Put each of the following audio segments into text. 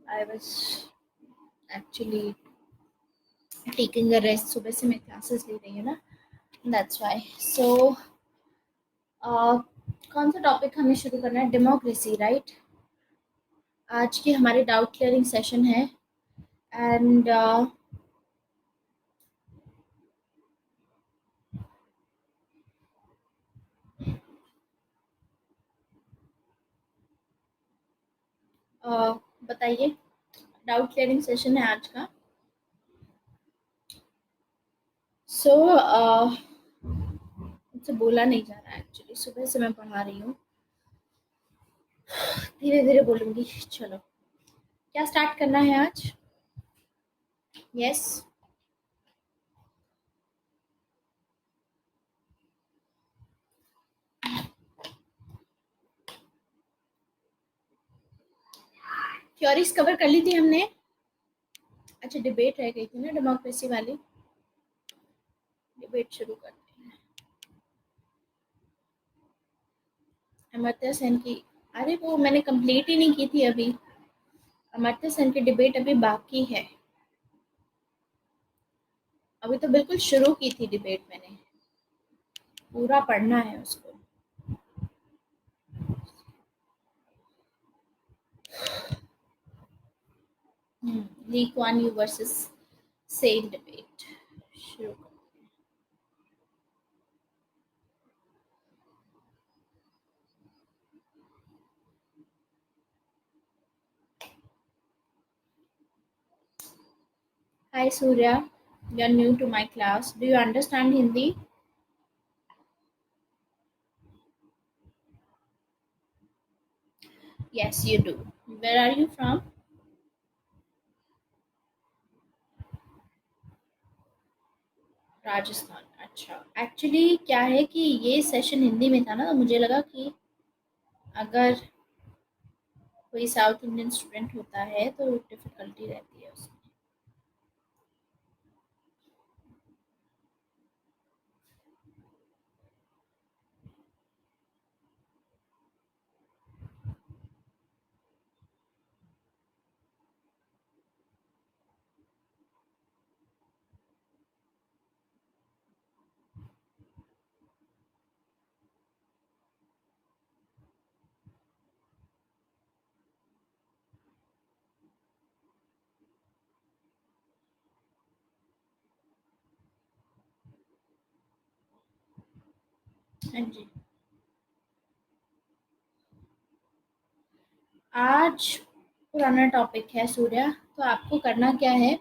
I was actually taking a rest. सुबह से मैं classes ले रही हूँ ना, that's why. So कौन सा टॉपिक हमें शुरू करना है? Democracy, right? आज की हमारी डाउट क्लियरिंग सेशन है एंड बताइए, डाउट क्लियरिंग सेशन है आज का. सो मुझसे बोला नहीं जा रहा है एक्चुअली. सुबह से मैं पढ़ा रही हूँ, धीरे धीरे बोलूँगी. चलो, क्या स्टार्ट करना है आज? यस. थ्योरीज कवर कर ली थी हमने. अच्छा, डिबेट रह गई थी ना डेमोक्रेसी वाली. डिबेट शुरू करते हैं. अमर्त्य सेन की, अरे वो मैंने कंप्लीट ही नहीं की थी अभी. अमर्त्य सेन की डिबेट अभी बाकी है. अभी तो बिल्कुल शुरू की थी डिबेट मैंने. पूरा पढ़ना है उसको. Lee Kuan Yew versus Sen debate शुरू करते हैं. हाय Surya, you are new to my class. Do you understand Hindi? Yes, you do. Where are you from? Rajasthan. अच्छा, एक्चुअली क्या है कि ये सेशन हिंदी में था ना, तो मुझे लगा कि अगर कोई साउथ इंडियन स्टूडेंट होता है तो डिफिकल्टी रहती है उसमें. हाँ जी. आज पुराना टॉपिक है सूर्या, तो आपको करना क्या है,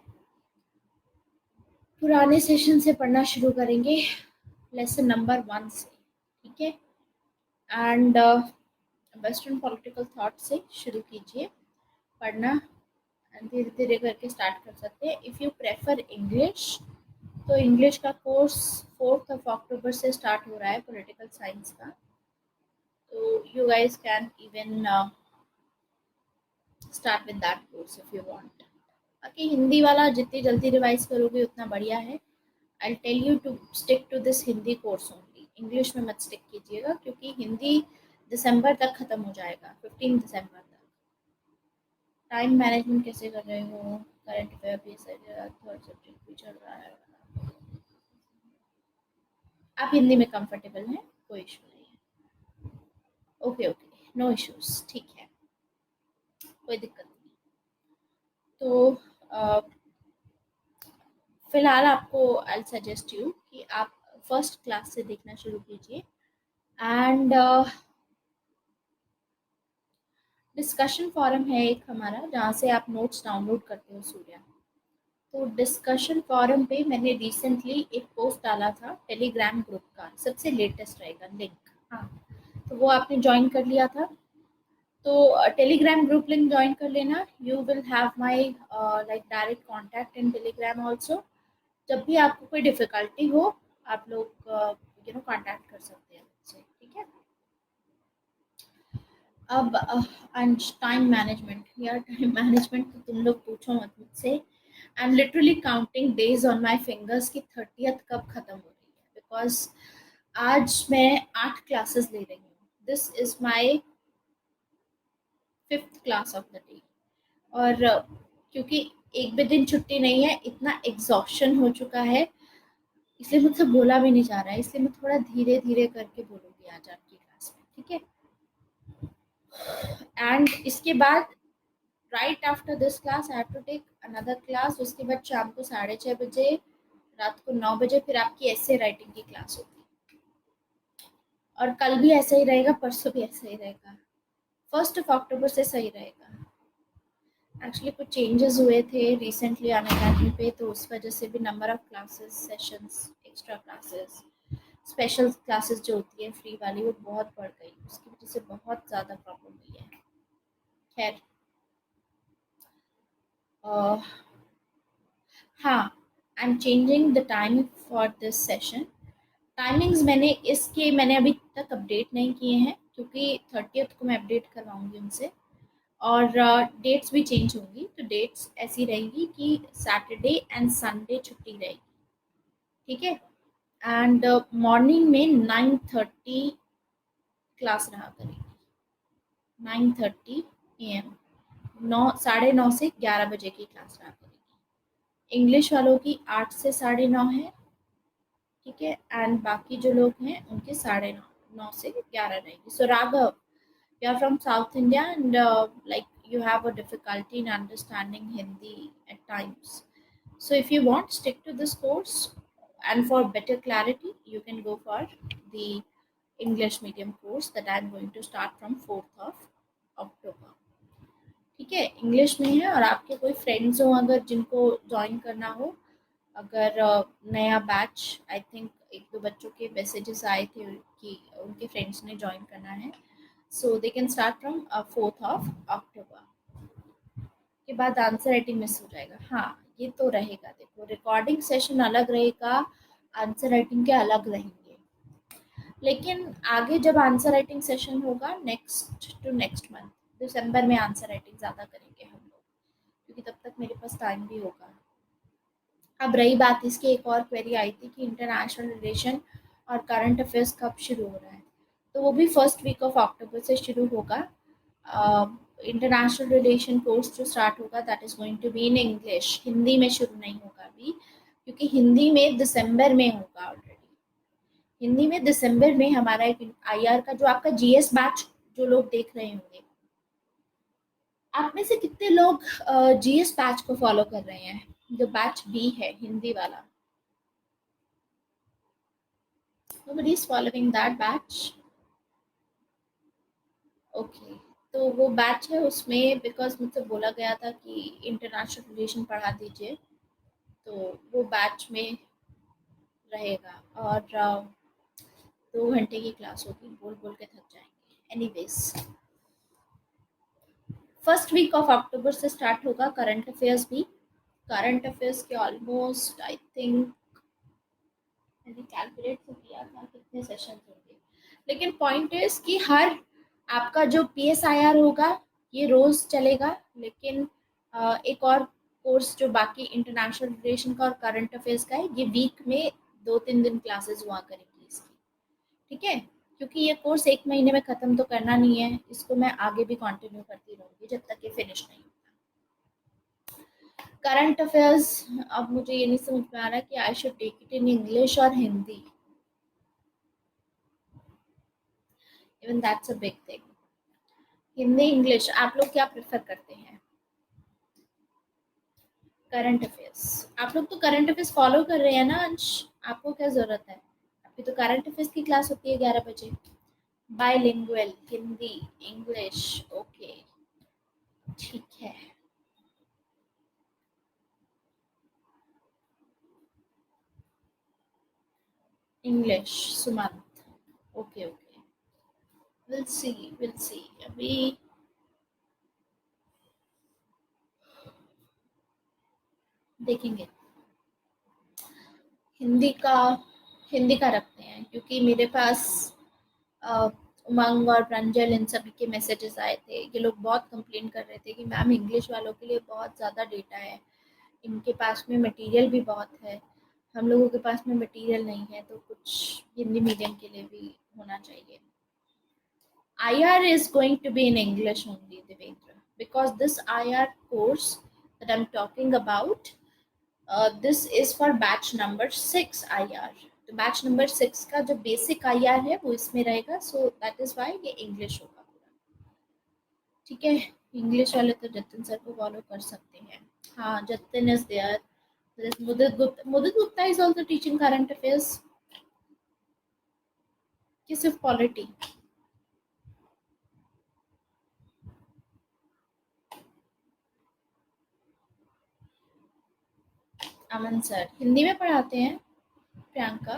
पुराने सेशन से पढ़ना शुरू करेंगे, लेसन नंबर 1 से. ठीक है. एंड वेस्टर्न पॉलिटिकल थॉट से शुरू कीजिए पढ़ना. धीरे धीरे करके स्टार्ट कर सकते हैं. इफ़ यू प्रेफर इंग्लिश, तो इंग्लिश का कोर्स 4 अक्टूबर से स्टार्ट हो रहा है, पॉलिटिकल साइंस का. तो you guys can even start with that course if you want. बाकी हिंदी वाला जितनी जल्दी रिवाइज करोगे उतना बढ़िया है. I tell you to stick to this Hindi course only. English में मत स्टिक कीजिएगा, क्योंकि हिंदी दिसंबर तक खत्म हो जाएगा, 15 दिसंबर तक. टाइम मैनेजमेंट कैसे कर रहे हो? करंट अफेयर भी थर्ड सब्जेक्ट भी चल रहा है. आप हिंदी में कंफर्टेबल हैं, कोई इशू नहीं है. ओके ओके, नो इश्यूज, ठीक है, कोई दिक्कत नहीं. तो फिलहाल आपको आई सजेस्ट यू कि आप फर्स्ट क्लास से देखना शुरू कीजिए. एंड डिस्कशन फॉरम है एक हमारा, जहाँ से आप नोट्स डाउनलोड करते हो सूर्या. तो डिस्कशन फोरम पे मैंने रिसेंटली एक पोस्ट डाला था टेलीग्राम ग्रुप का, सबसे लेटेस्ट रहेगा लिंक. हाँ, तो वो आपने ज्वाइन कर लिया था. तो टेलीग्राम ग्रुप लिंक ज्वाइन कर लेना. You will have my like direct contact in Telegram also. जब भी आपको कोई डिफिकल्टी हो, आप लोग कांटेक्ट कर सकते हैं मुझसे. ठीक है. अब टाइम मैनेजमेंट, यार टाइम मैनेजमेंट तो तुम लोग पूछो मत मुझसे. I am literally counting days on my fingers की 30th कब खत्म हो रही है, बिकॉज आज मैं 8 क्लासेस ले रही हूँ. This is my 5th class of the day. और क्योंकि एक भी दिन छुट्टी नहीं है, इतना एग्जॉशन हो चुका है, इसलिए मुझसे बोला भी नहीं जा रहा है, इसलिए मैं थोड़ा धीरे धीरे करके बोलूंगी आज आपकी क्लास में, ठीक है। एंड इसके बाद right after this class I have to take another class. उसके बाद शाम को 6:30 बजे, रात को 9 बजे फिर आपकी ऐसे राइटिंग की क्लास होगी। और कल भी ऐसा ही रहेगा, परसों भी ऐसा ही रहेगा, 1 अक्टूबर से सही रहेगा। एक्चुअली कुछ चेंजेस हुए थे रिसेंटली अन अकेडमी पे, तो उस वजह से भी number of classes, sessions, extra classes, special classes जो होती है फ्री वाली, वो बहुत बढ़ गई, उसकी वजह से बहुत ज़्यादा प्रॉब्लम हुई है। खैर, हाँ, I am changing the time for this session. Timings मैंने अभी तक अपडेट नहीं किए हैं, क्योंकि 30th को मैं अपडेट करवाऊंगी उनसे। और डेट्स भी चेंज होंगी, तो डेट्स ऐसी रहेंगी कि सैटरडे एंड संडे छुट्टी रहेगी, ठीक है। एंड मॉर्निंग में 9:30 क्लास रहा करेगी, 9:30 AM, 9, 9:30 से 11 बजे की क्लास रहा करेगी। इंग्लिश वालों की 8 से 9:30 है, ठीक है। एंड बाकी जो लोग हैं उनके 9:30, 9 से 11 रहेगी। सो Raghav, you are from South India, and like you have a difficulty in understanding Hindi at times. So if you want, stick to this course, and for better clarity, you can go for the English medium course that I am going to start from 4th of October. ठीक है, English में है। और आपके कोई friends हो अगर जिनको ज्वाइन करना हो, अगर नया बैच, आई थिंक 1-2 बच्चों के मैसेजेस आए थे कि उनके फ्रेंड्स ने ज्वाइन करना है, so they can start from 4th of October। के बाद आंसर राइटिंग मिस हो जाएगा। हाँ, ये तो रहेगा, देखो रिकॉर्डिंग सेशन अलग रहेगा, आंसर राइटिंग के अलग रहेंगे। लेकिन आगे जब आंसर राइटिंग सेशन होगा नेक्स्ट टू नेक्स्ट मंथ, दिसंबर में आंसर राइटिंग ज़्यादा करेंगे हम लोग, क्योंकि तब तक मेरे पास टाइम भी होगा। अब रही बात इसकी, एक और क्वेरी आई थी कि इंटरनेशनल रिलेशन और करंट अफेयर्स कब शुरू हो रहा है, तो वो भी फर्स्ट वीक ऑफ अक्टूबर से शुरू होगा। इंटरनेशनल रिलेशन कोर्स जो स्टार्ट होगा that is going to be in English, Hindi में शुरू नहीं होगा अभी, क्योंकि हिंदी में दिसंबर में होगा ऑलरेडी। हिंदी में दिसंबर में हमारा एक आईआर का जो आपका जीएस बैच जो लोग देख रहे होंगे, आप में से कितने लोग जीएस बैच को फॉलो कर रहे हैं, जो बैच बी है हिंदी वाला? Nobody is following that batch. Okay, तो वो बैच है, उसमें बिकॉज मुझसे बोला गया था कि इंटरनेशनल रिलेशन पढ़ा दीजिए, तो वो बैच में रहेगा। और 2 घंटे की क्लास होगी, बोल बोल के थक जाएंगे। Anyways, first week of October से स्टार्ट होगा करंट अफेयर्स भी। करंट अफेयर्स के ऑलमोस्ट आई थिंक मैंने कैलकुलेट तो किया था कितने सेशन होंगे, लेकिन पॉइंट इज कि हर आपका जो PSIR होगा ये रोज चलेगा, लेकिन एक और कोर्स जो बाकी इंटरनेशनल रिलेशन का और करंट अफेयर्स का है, ये वीक में 2-3 दिन क्लासेस हुआ करेंगी इसकी, ठीक है। क्योंकि ये कोर्स 1 महीने में ख़त्म तो करना नहीं है, इसको मैं आगे भी कंटिन्यू करती रहूँगी जब तक ये फिनिश नहीं होता। करंट अफेयर्स, अब मुझे ये नहीं समझ में आ रहा कि I should take it in English और Hindi, even that's a big thing. Hindi English आप लोग क्या प्रेफर करते हैं? करंट अफेयर्स, आप लोग तो करंट अफेयर्स फॉलो कर रहे हैं ना अंश, आपको क्या ज़रूरत है? आपकी तो करंट अफेयर्स की क्लास होती है 11 बजे। बाइलिंगुअल, हिंदी इंग्लिश, ओके, ठीक है। English Sumant, okay okay, will see अभी देखेंगे। हिंदी का हिंदी का रखते हैं, क्योंकि मेरे पास अ, उमंग और प्रांजल इन सभी के मैसेजेस आए थे, ये लोग बहुत कंप्लेन कर रहे थे कि मैम इंग्लिश वालों के लिए बहुत ज़्यादा डेटा है, इनके पास में मटेरियल भी बहुत है, हम लोगों के पास में मटेरियल नहीं है, तो कुछ हिंदी मीडियम के लिए भी होना चाहिए। IR is going to be in English only, Devendra. because this IR course that I'm talking about, this is for batch number 6 IR। तो बैच नंबर 6 का जो बेसिक IR है वो इसमें रहेगा, सो दैट इज वाई ये English होगा पूरा। ठीक है, इंग्लिश वाले तो जतिन सर को फॉलो कर सकते हैं। हाँ, Jatin is there, there is Mudit Gupta is also teaching current affairs, कि सिर्फ पॉलिटी। अमन सर हिंदी में पढ़ाते हैं। Priyanka,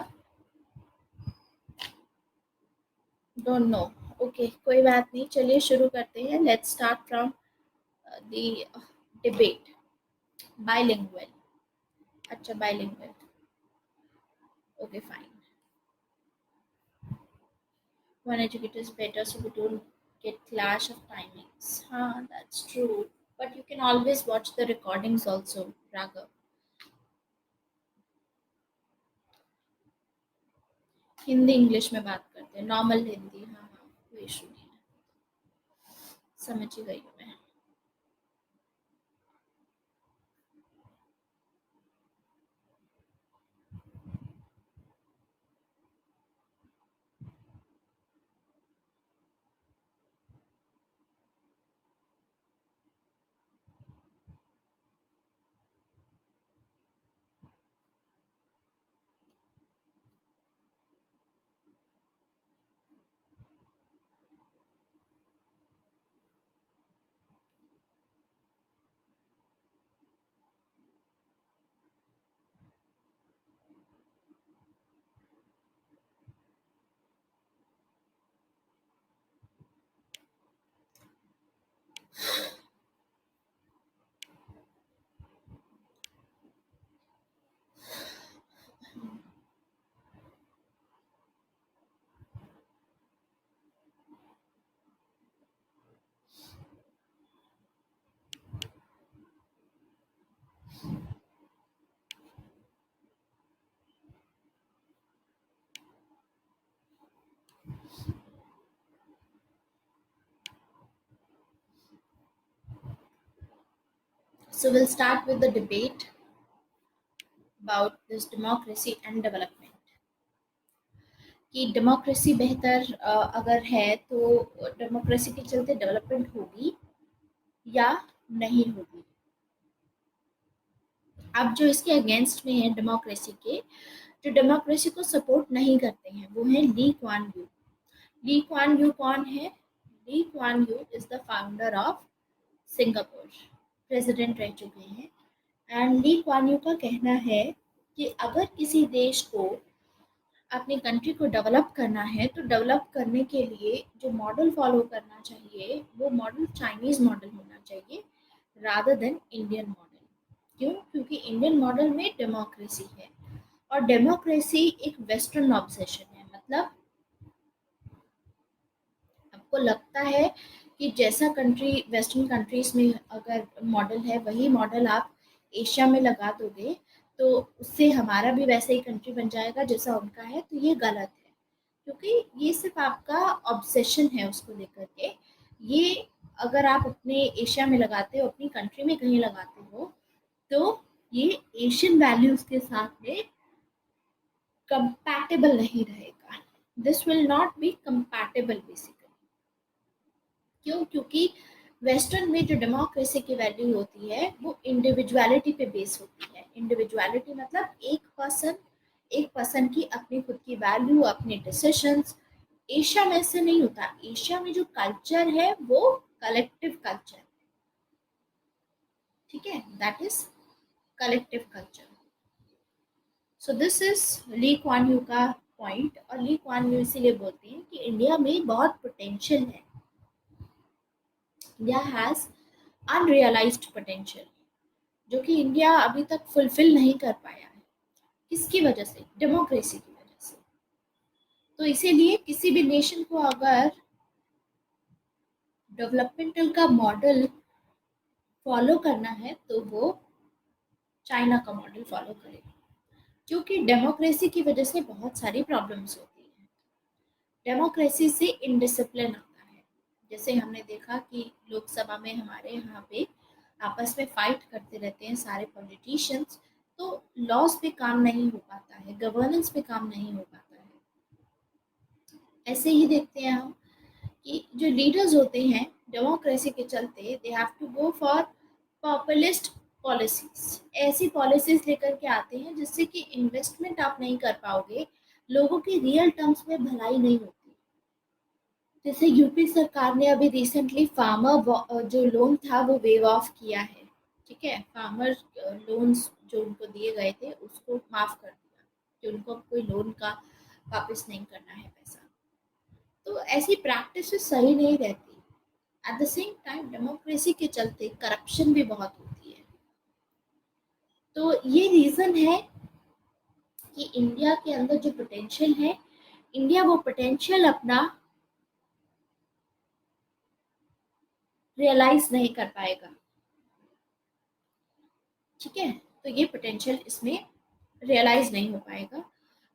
don't know. ओके, कोई बात नहीं, चलिए शुरू करते हैं। Let's start from the debate. Bilingual, अच्छा bilingual, okay fine. One educator is better so we don't get clash of timings। हाँ, that's true, but you can always watch the recordings also, Raghav। Hindi English में बात करते हैं, normal Hindi. हाँ हाँ, कोई issue नहीं है, समझ ही गई हूँ मैं। So we'll start with the debate about this democracy and development। कि डेमोक्रेसी बेहतर अगर है तो डेमोक्रेसी के चलते डेवलपमेंट होगी या नहीं होगी। अब जो इसके अगेंस्ट में है डेमोक्रेसी के, जो डेमोक्रेसी को सपोर्ट नहीं करते हैं, वो है Lee Kuan Yew. Lee Kuan Yew कौन है? Lee Kuan Yew is the founder of Singapore, president रह चुके हैं। एंड ली क्वान यू का कहना है कि अगर किसी देश को अपनी कंट्री को डेवलप करना है तो डेवलप करने के लिए जो मॉडल फॉलो करना चाहिए वो मॉडल चाइनीज मॉडल होना चाहिए रादर देन इंडियन मॉडल। क्यों? क्योंकि इंडियन मॉडल में डेमोक्रेसी है और डेमोक्रेसी एक वेस्टर्न ऑब्सेशन है। मतलब आपको लगता है कि जैसा कंट्री वेस्टर्न कंट्रीज में अगर मॉडल है वही मॉडल आप एशिया में लगा दोगे तो उससे हमारा भी वैसा ही कंट्री बन जाएगा जैसा उनका है, तो ये गलत है। क्योंकि ये सिर्फ आपका ऑब्सेशन है उसको लेकर के। ये अगर आप अपने एशिया में लगाते हो, अपनी कंट्री में कहीं लगाते हो, तो ये एशियन वैल्यूज के साथ में कंपैटिबल नहीं रहेगा। This will not be compatible basically. क्यों? क्योंकि वेस्टर्न में जो डेमोक्रेसी की वैल्यू होती है वो इंडिविजुअलिटी पे बेस होती है। इंडिविजुअलिटी मतलब एक पर्सन की अपनी खुद की वैल्यू, अपने डिसीजंस। एशिया में ऐसे नहीं होता। एशिया में जो कल्चर है वो कलेक्टिव कल्चर है। ठीक है, that is collective culture. So this is Lee Kuan Yew का पॉइंट। और ली क्वान यू इसीलिए बोलते हैं कि इंडिया में बहुत पोटेंशियल है। इंडिया हैज अनरियलाइज्ड पोटेंशियल जो कि इंडिया अभी तक फुलफिल नहीं कर पाया है। किसकी वजह से? डेमोक्रेसी की वजह से। तो इसीलिए किसी भी नेशन को अगर डेवलपमेंटल का मॉडल फॉलो करना है तो वो चाइना का मॉडल फॉलो करे। क्योंकि डेमोक्रेसी की वजह से बहुत सारी प्रॉब्लम्स होती हैं। डेमोक्रेसी से इनडिसिप्लिन आता है। जैसे हमने देखा कि लोकसभा में हमारे यहाँ पे आपस में फाइट करते रहते हैं सारे पॉलिटिशियंस, तो लॉस पे काम नहीं हो पाता है, गवर्नेंस पे काम नहीं हो पाता है। ऐसे ही देखते हैं हम कि जो लीडर्स होते हैं डेमोक्रेसी के चलते they have to go for populist policies, ऐसी पॉलिसीज लेकर के आते हैं जिससे कि इन्वेस्टमेंट आप नहीं कर पाओगे, लोगों की रियल टर्म्स में भलाई नहीं होती। जैसे यूपी सरकार ने अभी रिसेंटली फार्मर जो लोन था वो वेव ऑफ किया है, ठीक है, फार्मर लोन्स जो उनको दिए गए थे उसको माफ कर दिया कि उनको अब कोई लोन का वापस नहीं करना है पैसा। तो ऐसी प्रैक्टिस सही नहीं रहती। Eight the same time democracy के चलते करप्शन भी बहुत होती है। तो ये रीज़न है कि इंडिया के अंदर जो पोटेंशियल है, इंडिया वो पोटेंशियल अपना रियलाइज नहीं कर पाएगा, ठीक है। तो ये पोटेंशियल इसमें रियलाइज नहीं हो पाएगा,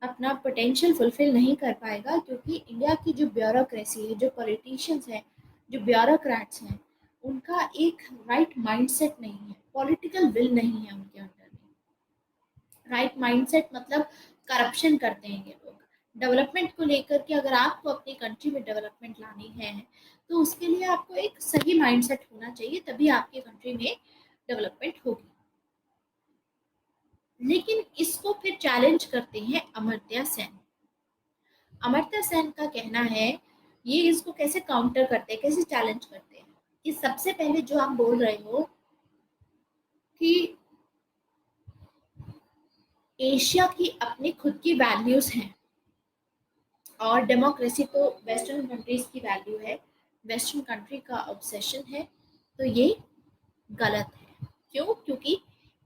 अपना पोटेंशियल फुलफिल नहीं कर पाएगा, क्योंकि इंडिया की जो ब्यूरोक्रेसी है, जो पॉलिटिशियंस हैं, जो ब्यूरोक्रेट्स हैं, उनका एक राइट माइंडसेट नहीं है, पॉलिटिकल विल नहीं है उनके अंदर में। राइट माइंडसेट मतलब करप्शन करते हैं ये लोग। डेवलपमेंट को लेकर के अगर आपको अपनी कंट्री में डेवलपमेंट लानी है तो उसके लिए आपको एक सही माइंडसेट होना चाहिए, तभी आपकी कंट्री में डेवलपमेंट होगी। लेकिन इसको फिर चैलेंज करते हैं अमर्त्य सेन। अमर्त्य सेन का कहना है, ये इसको कैसे काउंटर करते हैं, कैसे चैलेंज करते हैं, कि सबसे पहले जो आप बोल रहे हो कि एशिया की अपनी खुद की वैल्यूज हैं और डेमोक्रेसी तो वेस्टर्न कंट्रीज की वैल्यू है, वेस्टर्न कंट्री का ऑब्सेशन है, तो ये गलत है। क्यों? क्योंकि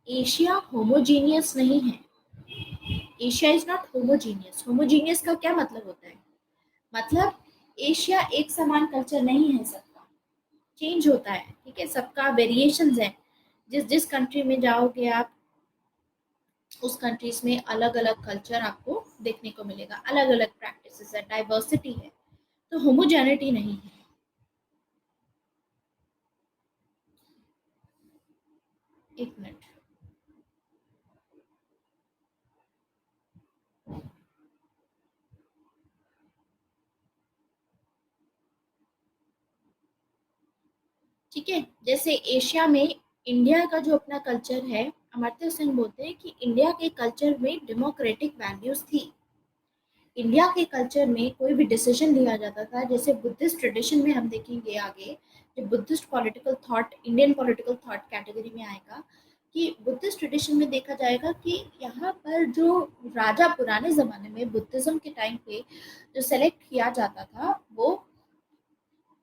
एशिया होमोजीनियस नहीं है। Asia is not homogeneous. Homogeneous का क्या मतलब होता है? मतलब एशिया एक समान कल्चर नहीं है, सबका चेंज होता है, ठीक है, सबका वेरिएशंस है। जिस जिस कंट्री में जाओगे आप, उस कंट्रीज में अलग अलग कल्चर आपको देखने को मिलेगा, अलग अलग प्रैक्टिसेस है, डाइवर्सिटी है, तो होमोजेनिटी नहीं है। एक मिनट। ठीक है, जैसे एशिया में इंडिया का जो अपना कल्चर है, अमर्त्य सेन बोलते हैं कि इंडिया के कल्चर में डेमोक्रेटिक वैल्यूज थी। इंडिया के कल्चर में कोई भी डिसीजन लिया जाता था, जैसे बुद्धिस्ट ट्रेडिशन में हम देखेंगे आगे, जो Buddhist political thought Indian political thought category में आएगा, कि बुद्धिस्ट ट्रेडिशन में देखा जाएगा कि यहाँ पर जो राजा पुराने ज़माने में बुद्धिज्म के टाइम पे जो सेलेक्ट किया जाता था वो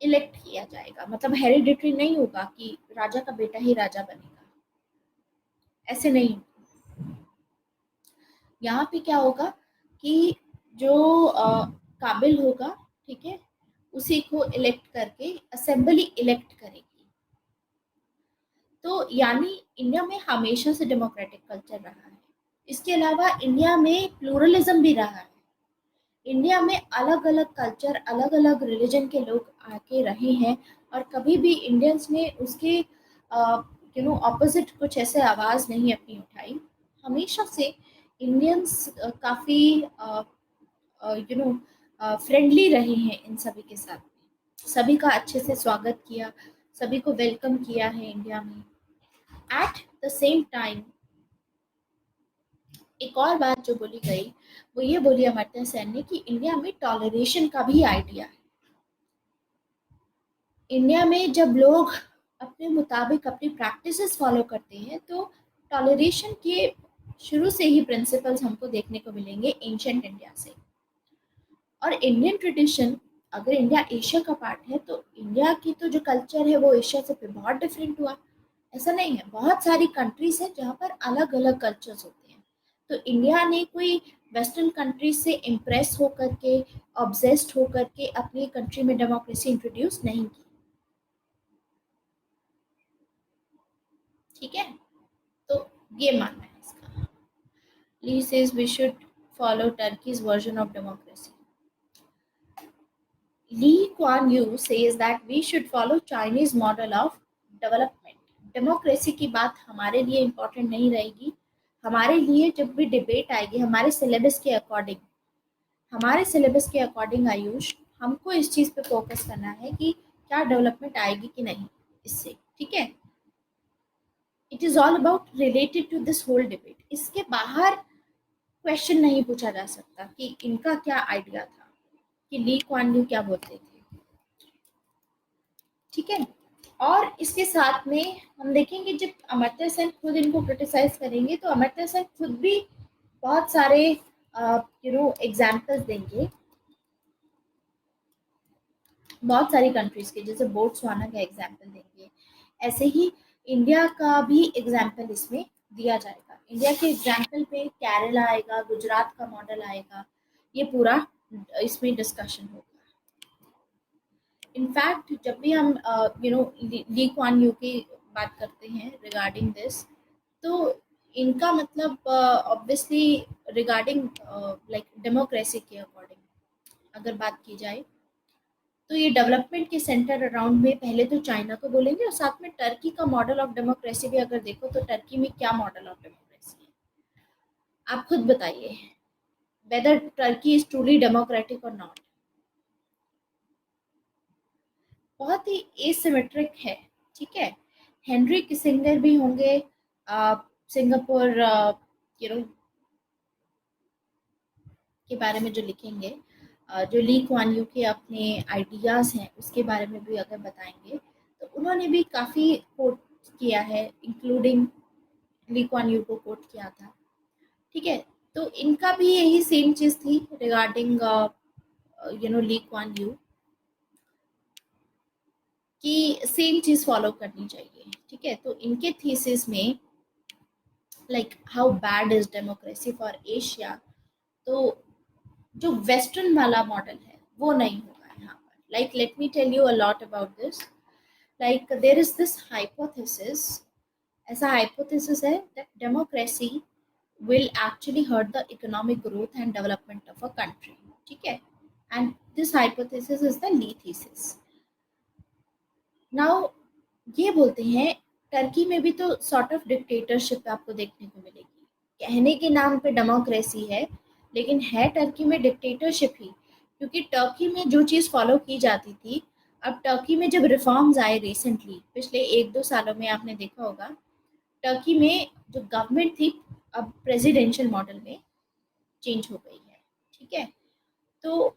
इलेक्ट किया जाएगा, मतलब हेरिडिटरी नहीं होगा कि राजा का बेटा ही राजा बनेगा, ऐसे नहीं। यहाँ पे क्या होगा कि जो काबिल होगा, ठीक है, उसी को इलेक्ट करके असेंबली इलेक्ट करेगी। तो यानी इंडिया में हमेशा से डेमोक्रेटिक कल्चर रहा है। इसके अलावा इंडिया में प्लूरलिज्म भी रहा है। इंडिया में अलग अलग कल्चर, अलग अलग रिलीजन के लोग आके रहे हैं, और कभी भी इंडियंस ने उसके ऑपोजिट कुछ ऐसे आवाज़ नहीं अपनी उठाई। हमेशा से इंडियंस काफ़ी फ्रेंडली रहे हैं इन सभी के साथ, सभी का अच्छे से स्वागत किया, सभी को वेलकम किया है इंडिया में। एट द सेम टाइम एक और बात जो बोली गई वो ये बोली अमर्त्य सेन ने कि इंडिया में टॉलरेशन का भी आइडिया है। इंडिया में जब लोग अपने मुताबिक अपनी प्रैक्टिसेस फॉलो करते हैं तो टॉलरेशन के शुरू से ही प्रिंसिपल्स हमको देखने को मिलेंगे एंशंट इंडिया से। और इंडियन ट्रेडिशन, अगर इंडिया एशिया का पार्ट है तो इंडिया की तो जो कल्चर है वो एशिया से फिर बहुत डिफरेंट हुआ, ऐसा नहीं है। बहुत सारी कंट्रीज हैं जहाँ पर अलग अलग कल्चर्स होते हैं। तो इंडिया ने कोई वेस्टर्न कंट्रीज से इम्प्रेस होकर के, ऑब्सेस्ड होकर के अपनी कंट्री में डेमोक्रेसी इंट्रोड्यूस नहीं की, ठीक है। तो ये मानना है इसका। Lee says we should follow Turkey's version of democracy. Lee Kuan Yew says that we should follow Chinese model of development. Democracy की बात हमारे लिए इम्पोर्टेंट नहीं रहेगी. हमारे लिए जब भी डिबेट आएगी हमारे सिलेबस के अकॉर्डिंग आयुष, हमको इस चीज़ पे फोकस करना है कि क्या डेवलपमेंट आएगी कि नहीं इससे. ठीक है. It is all about related to this whole debate. इसके बाहर क्वेश्चन नहीं पूछा जा सकता कि इनका क्या आइडिया था, कि ली क्वान यू क्या बोलते थे. ठीक है. और इसके साथ में हम देखेंगे जब अमर्त्य सेन खुद इनको क्रिटिसाइज करेंगे तो अमर्त्य सेन खुद भी बहुत सारे एग्जाम्पल्स देंगे बहुत सारी कंट्रीज के, जैसे बोट्सवाना का एग्जाम्पल देंगे. ऐसे ही इंडिया का भी एग्जाम्पल इसमें दिया जाएगा. इंडिया के एग्जाम्पल पे केरला आएगा, गुजरात का मॉडल आएगा, ये पूरा इसमें डिस्कशन होगा. इनफैक्ट जब भी हम ली क्वान यू की बात करते हैं रिगार्डिंग दिस, तो इनका मतलब ऑब्वियसली रिगार्डिंग लाइक डेमोक्रेसी के अकॉर्डिंग अगर बात की जाए तो ये डेवलपमेंट के सेंटर अराउंड में पहले तो चाइना को बोलेंगे, और साथ में टर्की का मॉडल ऑफ डेमोक्रेसी भी अगर देखो तो टर्की में क्या मॉडल ऑफ डेमोक्रेसी है आप खुद बताइए, whether Turkey is truly democratic or not. बहुत ही एसिमेट्रिक है. ठीक है. हेनरी किसिंगर भी होंगे सिंगापुर के बारे में जो लिखेंगे, जो ली क्वान यू के अपने आइडियाज हैं उसके बारे में भी अगर बताएंगे तो उन्होंने भी काफ़ी कोट किया है, इंक्लूडिंग ली क्वान यू को कोट किया था. ठीक है. तो इनका भी यही सेम चीज़ थी रिगार्डिंग ली क्वान यू कि सेम चीज़ फॉलो करनी चाहिए. ठीक है. तो इनके थीसिस में like how bad is democracy for Asia, तो जो वेस्टर्न वाला मॉडल है वो नहीं होगा यहाँ पर. Like let me tell you a lot about this. Like there is this hypothesis, ऐसा हाइपोथेसिस है that democracy will actually hurt the economic growth and development of a country. ठीक है. And this hypothesis is the Lee thesis. Now ये बोलते हैं Turkey में भी तो सॉर्ट ऑफ डिक्टेटरशिप आपको देखने को मिलेगी. कहने के नाम पे डेमोक्रेसी है लेकिन है टर्की में डिक्टेटरशिप ही, क्योंकि टर्की में जो चीज़ फॉलो की जाती थी, अब टर्की में जब रिफॉर्म्स आए रिसेंटली पिछले 1-2 सालों में आपने देखा होगा टर्की में जो गवर्नमेंट थी अब प्रेसिडेंशियल मॉडल में चेंज हो गई है. ठीक है. तो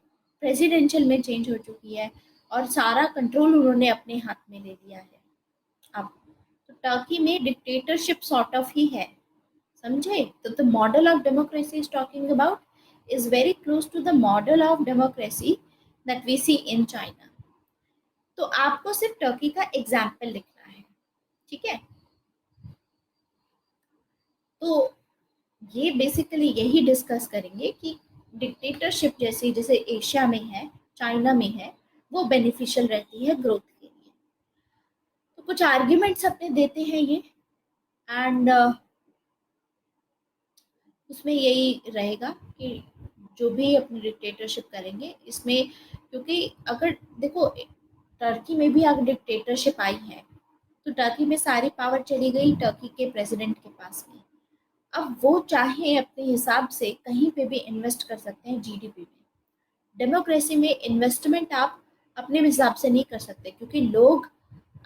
प्रेसिडेंशियल में चेंज हो चुकी है और सारा कंट्रोल उन्होंने अपने हाथ में ले लिया है अब. तो टर्की में डिक्टेटरशिप सॉर्ट ऑफ ही है, समझे. तो the model of democracy is talking about is very close to the model of democracy that we see in China. तो आपको सिर्फ टर्की का एग्जाम्पल लिखना है. ठीक है. तो ये बेसिकली यही डिस्कस करेंगे कि डिक्टेटरशिप जैसे जैसे एशिया में है, चाइना में है, वो बेनिफिशियल रहती है ग्रोथ के लिए. तो कुछ आर्ग्यूमेंट्स अपने देते हैं ये, एंड उसमें यही रहेगा कि जो भी अपनी डिक्टेटरशिप करेंगे इसमें, क्योंकि अगर देखो टर्की में भी अगर डिक्टेटरशिप आई है तो टर्की में सारी पावर चली गई टर्की के प्रेसिडेंट के पास में. अब वो चाहे अपने हिसाब से कहीं पे भी इन्वेस्ट कर सकते हैं जीडीपी में. डेमोक्रेसी में इन्वेस्टमेंट आप अपने हिसाब से नहीं कर सकते, क्योंकि लोग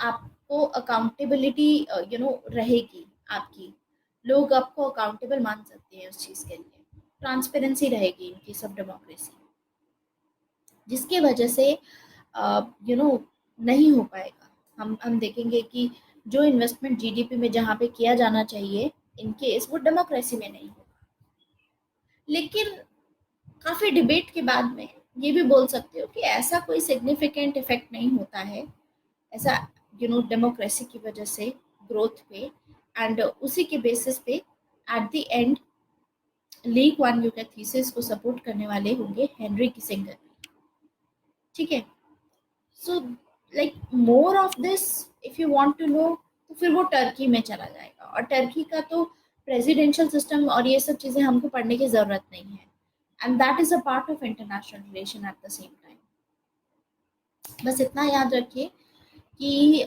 आपको अकाउंटेबिलिटी रहेगी आपकी, लोग आपको अकाउंटेबल मान सकते हैं उस चीज़ के लिए. ट्रांसपेरेंसी रहेगी इनकी सब डेमोक्रेसी, जिसकी वजह से नहीं हो पाएगा. हम देखेंगे कि जो इन्वेस्टमेंट जीडीपी में जहाँ पे किया जाना चाहिए इन केस वो डेमोक्रेसी में नहीं होगा. लेकिन काफ़ी डिबेट के बाद में ये भी बोल सकते हो कि ऐसा कोई सिग्निफिकेंट इफेक्ट नहीं होता है ऐसा डेमोक्रेसी की वजह से ग्रोथ पे, एंड उसी के बेसिस पे at the end Lee Kuan Yew के थीसिस को सपोर्ट करने वाले होंगे हेनरी किसिंगर. ठीक है. So like more of this if you want to know तो फिर वो टर्की में चला जाएगा, और टर्की का तो प्रेसिडेंशियल सिस्टम और ये सब चीज़ें हमको पढ़ने की ज़रूरत नहीं है, and that is a part of international relation at the same time. बस इतना याद रखिए कि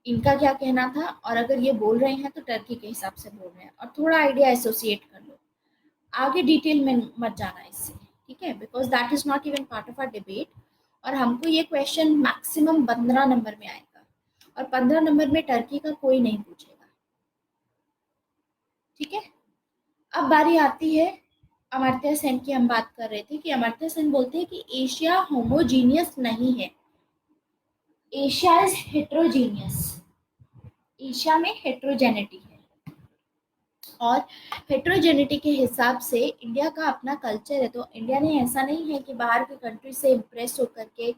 इनका क्या कहना था, और अगर ये बोल रहे हैं तो टर्की के हिसाब से बोल रहे हैं, और थोड़ा आइडिया एसोसिएट कर लो। आगे डिटेल में मत जाना इससे, ठीक है, because that is not even part of our debate. और हमको ये क्वेश्चन मैक्सिमम 15 नंबर में आएगा, और 15 नंबर में टर्की का कोई नहीं पूछेगा, ठीक है। अब बारी आती है अमर्त्य सेन की। हम बात कर रहे थे कि अमर्त्य सेन बोलते हैं कि एशिया होमोजीनियस नहीं है, एशिया इज हेट्रोजीनियस, एशिया में हेट्रोजेनिटी है। और हेट्रोजेनिटी के हिसाब से इंडिया का अपना कल्चर है, तो इंडिया ने ऐसा नहीं है कि बाहर के कंट्री से इम्प्रेस होकर के,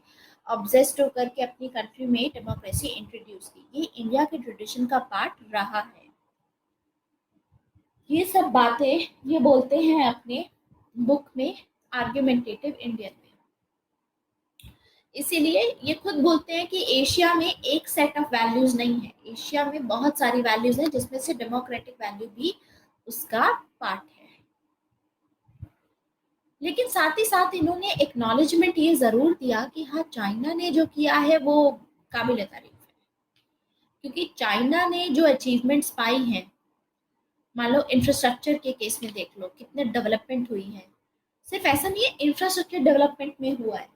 ऑब्सेस्ड होकर के अपनी कंट्री में डेमोक्रेसी इंट्रोड्यूस की। ये इंडिया के ट्रेडिशन का पार्ट रहा है। ये सब बातें ये बोलते हैं अपने बुक में, आर्ग्यूमेंटेटिव इंडियन में। इसीलिए ये खुद बोलते हैं कि एशिया में एक सेट ऑफ वैल्यूज नहीं है, एशिया में बहुत सारी वैल्यूज हैं, जिसमें से डेमोक्रेटिक वैल्यू भी उसका पार्ट है। लेकिन साथ ही साथ इन्होंने एक्नॉलेजमेंट ये जरूर दिया कि हाँ, चाइना ने जो किया है वो काबिल तारीफ है, क्योंकि चाइना ने जो अचीवमेंट्स पाई हैं, मान लो इंफ्रास्ट्रक्चर के केस में देख लो कितने डेवलपमेंट हुई है। सिर्फ ऐसा नहीं है इंफ्रास्ट्रक्चर डेवलपमेंट में हुआ है,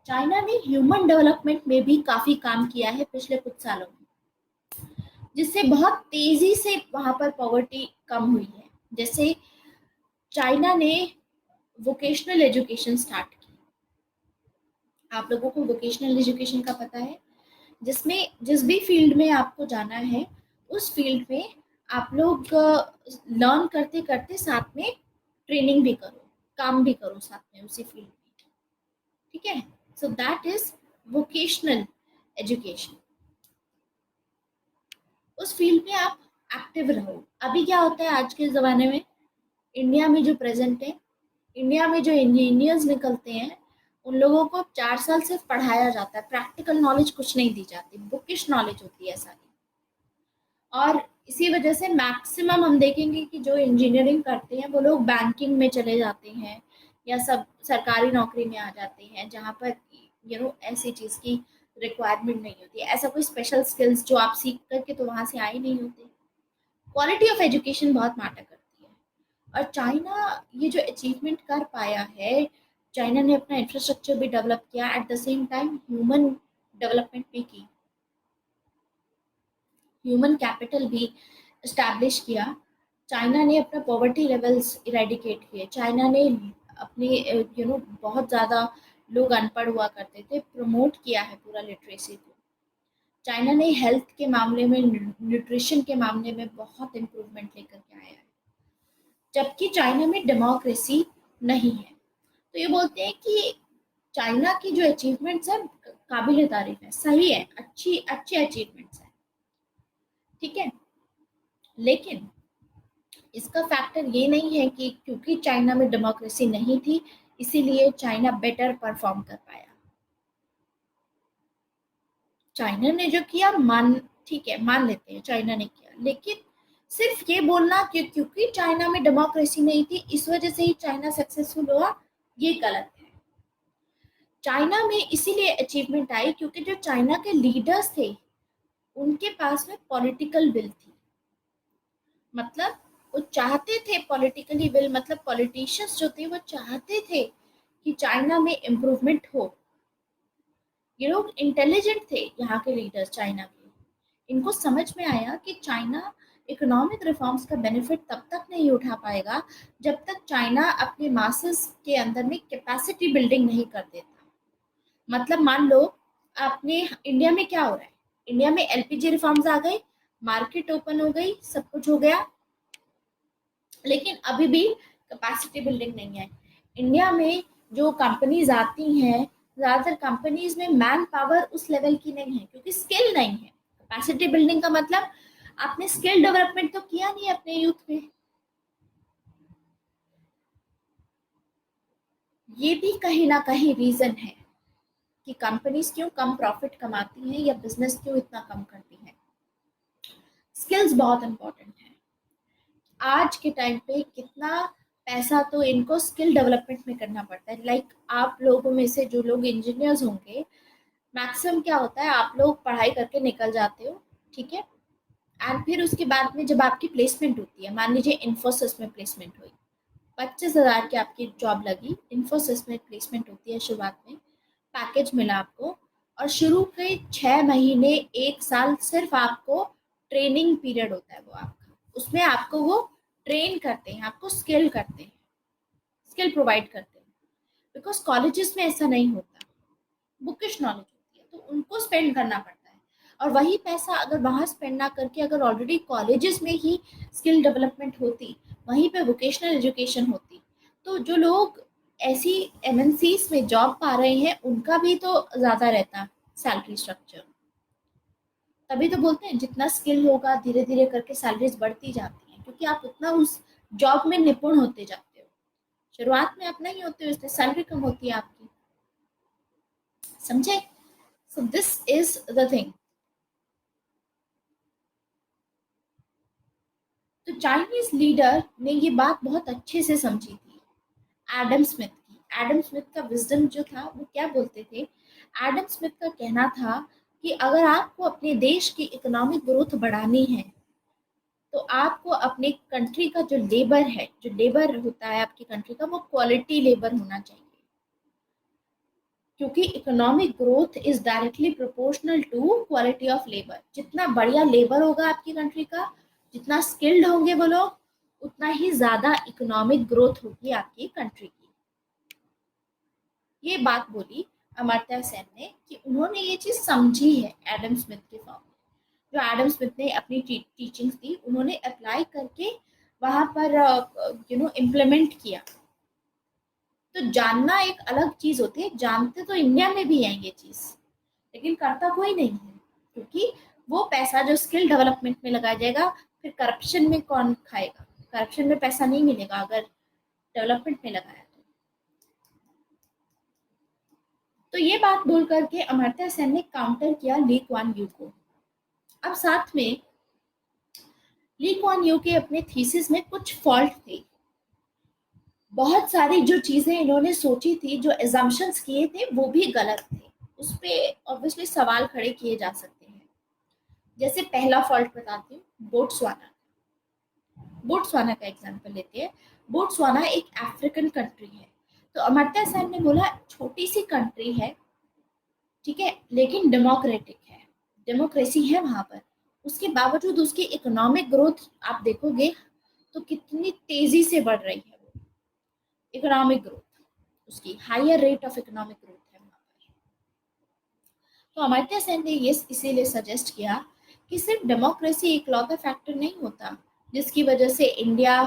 चाइना ने ह्यूमन डेवलपमेंट में भी काफी काम किया है पिछले कुछ सालों में, जिससे बहुत तेजी से वहां पर पॉवर्टी कम हुई है। जैसे चाइना ने वोकेशनल एजुकेशन स्टार्ट की। आप लोगों को वोकेशनल एजुकेशन का पता है, जिसमें जिस भी फील्ड में आपको जाना है, उस फील्ड में आप लोग लर्न करते करते साथ में ट्रेनिंग भी करो, काम भी करो साथ में उसी फील्ड में, ठीक है। So that is vocational education. उस फील्ड में आप एक्टिव रहो। अभी क्या होता है आज के ज़माने में, इंडिया में जो प्रेजेंट है, इंडिया में जो इंजीनियर्स निकलते हैं, उन लोगों को 4 साल सिर्फ पढ़ाया जाता है, प्रैक्टिकल नॉलेज कुछ नहीं दी जाती, बुकिश नॉलेज होती है सारी। और इसी वजह से मैक्सिमम हम देखेंगे कि जो इंजीनियरिंग करते हैं वो लोग बैंकिंग में चले जाते हैं, या सब सरकारी नौकरी में आ जाते हैं, जहाँ पर ऐसी चीज़ की रिक्वायरमेंट नहीं होती है, ऐसा कोई स्पेशल स्किल्स जो आप सीख करके तो वहाँ से आए नहीं होते। क्वालिटी ऑफ एजुकेशन बहुत मैटर करती है। और चाइना ये जो अचीवमेंट कर पाया है, चाइना ने अपना इंफ्रास्ट्रक्चर भी डेवलप किया, eight the same time human development भी की, ह्यूमन कैपिटल भी इस्टेब्लिश किया। चाइना ने अपना पॉवर्टी लेवल्स इरेडिकेट किए, चाइना ने अपने बहुत ज़्यादा लोग अनपढ़ हुआ करते थे, प्रमोट किया है पूरा लिटरेसी को। चाइना ने हेल्थ के मामले में, न्यूट्रिशन के मामले में बहुत इम्प्रूवमेंट लेकर के आया है, जबकि चाइना में डेमोक्रेसी नहीं है। तो ये बोलते हैं कि चाइना की जो अचीवमेंट्स है काबिल तारीफ है, सही है, अच्छी अच्छी अचीवमेंट्स है, ठीक है। लेकिन इसका फैक्टर ये नहीं है कि क्योंकि चाइना में डेमोक्रेसी नहीं थी इसीलिए चाइना बेटर परफॉर्म कर पाया। चाइना ने जो किया, मान ठीक है, मान लेते हैं चाइना ने किया, लेकिन सिर्फ ये बोलना कि क्योंकि चाइना में डेमोक्रेसी नहीं थी इस वजह से ही चाइना सक्सेसफुल हुआ, ये गलत है। चाइना में इसीलिए अचीवमेंट आई क्योंकि जो चाइना के लीडर्स थे उनके पास में पॉलिटिकल विल थी, मतलब वो चाहते थे पॉलिटिकली विल, मतलब पॉलिटिशियंस जो थे वो चाहते थे कि चाइना में इम्प्रूवमेंट हो। ये लोग इंटेलिजेंट थे, यहाँ के लीडर्स चाइना के। इनको समझ में आया कि चाइना इकोनॉमिक रिफॉर्म्स का बेनिफिट तब तक नहीं उठा पाएगा जब तक चाइना अपने मासेस के अंदर में कैपेसिटी बिल्डिंग नहीं कर देता। मतलब मान लो अपने इंडिया में क्या हो रहा है, इंडिया में एलपीजी रिफॉर्म्स आ गए, मार्केट ओपन हो गई, सब कुछ हो गया, लेकिन अभी भी कैपेसिटी बिल्डिंग नहीं है। इंडिया में जो कंपनीज आती हैं, ज़्यादातर कंपनीज में मैन पावर उस लेवल की नहीं है क्योंकि स्किल नहीं है। कैपेसिटी बिल्डिंग का मतलब आपने स्किल डेवलपमेंट तो किया नहीं अपने यूथ में। ये भी कहीं ना कहीं रीजन है कि कंपनीज क्यों कम प्रॉफिट कमाती हैं या बिजनेस क्यों इतना कम करती हैं। स्किल्स बहुत इंपॉर्टेंट है। आज के टाइम पे कितना पैसा तो इनको स्किल डेवलपमेंट में करना पड़ता है। लाइक आप लोगों में से जो लोग इंजीनियर्स होंगे, मैक्सिमम क्या होता है, आप लोग पढ़ाई करके निकल जाते हो, ठीक है, एंड फिर उसके बाद में जब आपकी प्लेसमेंट होती है, मान लीजिए इन्फोसिस में प्लेसमेंट हुई, 25,000 की आपकी जॉब लगी, इन्फोसिस में प्लेसमेंट होती है शुरुआत में, पैकेज मिला आपको, और शुरू के 6 महीने 1 साल सिर्फ आपको ट्रेनिंग पीरियड होता है वो आपका, उसमें आपको वो ट्रेन करते हैं, आपको स्किल करते हैं, स्किल प्रोवाइड करते हैं। बिकॉज कॉलेजेस में ऐसा नहीं होता, बुकिश नॉलेज होती है, तो उनको स्पेंड करना पड़ता है। और वही पैसा अगर वहाँ स्पेंड ना करके अगर ऑलरेडी कॉलेजेस में ही स्किल डेवलपमेंट होती, वहीं पे वोकेशनल एजुकेशन होती, तो जो लोग ऐसी एमएनसीज में जॉब पा रहे हैं उनका भी तो ज़्यादा रहता सैलरी स्ट्रक्चर। तभी तो बोलते हैं जितना स्किल होगा धीरे धीरे करके सैलरीज बढ़ती जाती हैं, क्योंकि आप उतना उस जॉब में निपुण होते जाते हो। शुरुआत में आप नहीं होते हो, इसलिए सैलरी कम होती है आपकी। समझे? सो दिस इज द थिंग। तो चाइनीज लीडर ने ये बात बहुत अच्छे से समझी थी, एडम स्मिथ की। एडम स्मिथ का विजडम जो था वो क्या बोलते थे, एडम स्मिथ का कहना था कि अगर आपको अपने देश की इकोनॉमिक ग्रोथ बढ़ानी है तो आपको अपने कंट्री का जो लेबर है, जो लेबर होता है आपकी कंट्री का, वो क्वालिटी लेबर होना चाहिए, क्योंकि economic growth is directly proportional to quality of labour. जितना बढ़िया लेबर होगा आपकी कंट्री का, जितना स्किल्ड होंगे वो लोग, उतना ही ज्यादा इकोनॉमिक ग्रोथ होगी आपकी कंट्री की। ये बात बोली अमर्त्य सेन ने कि उन्होंने ये चीज समझी है एडम स्मिथ के फॉर्म में। जो एडम स्मिथ ने अपनी टीचिंग्स दी उन्होंने अप्लाई करके वहां पर इम्प्लीमेंट किया। तो जानना एक अलग चीज होती है, जानते तो इंडिया में भी है ये चीज, लेकिन करता कोई नहीं है, क्योंकि वो पैसा जो स्किल डेवलपमेंट में लगाया जाएगा, फिर करप्शन में कौन खाएगा? करप्शन में पैसा नहीं मिलेगा अगर डेवलपमेंट में लगाया तो ये बात बोल करके अमर्त्य सेन ने काउंटर किया ली क्वान यू को। अब साथ में ली क्वान यू के अपने थीसिस में कुछ फॉल्ट थे, बहुत सारी जो चीजें इन्होंने सोची थी, जो एजम्पशंस किए थे वो भी गलत थे, उस पे ऑब्वियसली सवाल खड़े किए जा सकते हैं। जैसे पहला फॉल्ट बताती हूँ, बोट्सवाना। बोट्सवाना का एग्जांपल लेते हैं। बोट्सवाना एक अफ्रीकन कंट्री है, तो अमर्त्य सेन ने बोला छोटी सी कंट्री है, ठीक है, लेकिन डेमोक्रेटिक है, डेमोक्रेसी है वहां पर, उसके बावजूद उसकी इकोनॉमिक ग्रोथ आप देखोगे तो कितनी तेजी से बढ़ रही है वो इकोनॉमिक ग्रोथ, उसकी higher rate of economic growth है वहां पर। तो अमर्त्य सेन ने ये इसीलिए सजेस्ट किया कि सिर्फ डेमोक्रेसी एक लौता फैक्टर नहीं होता जिसकी वजह से इंडिया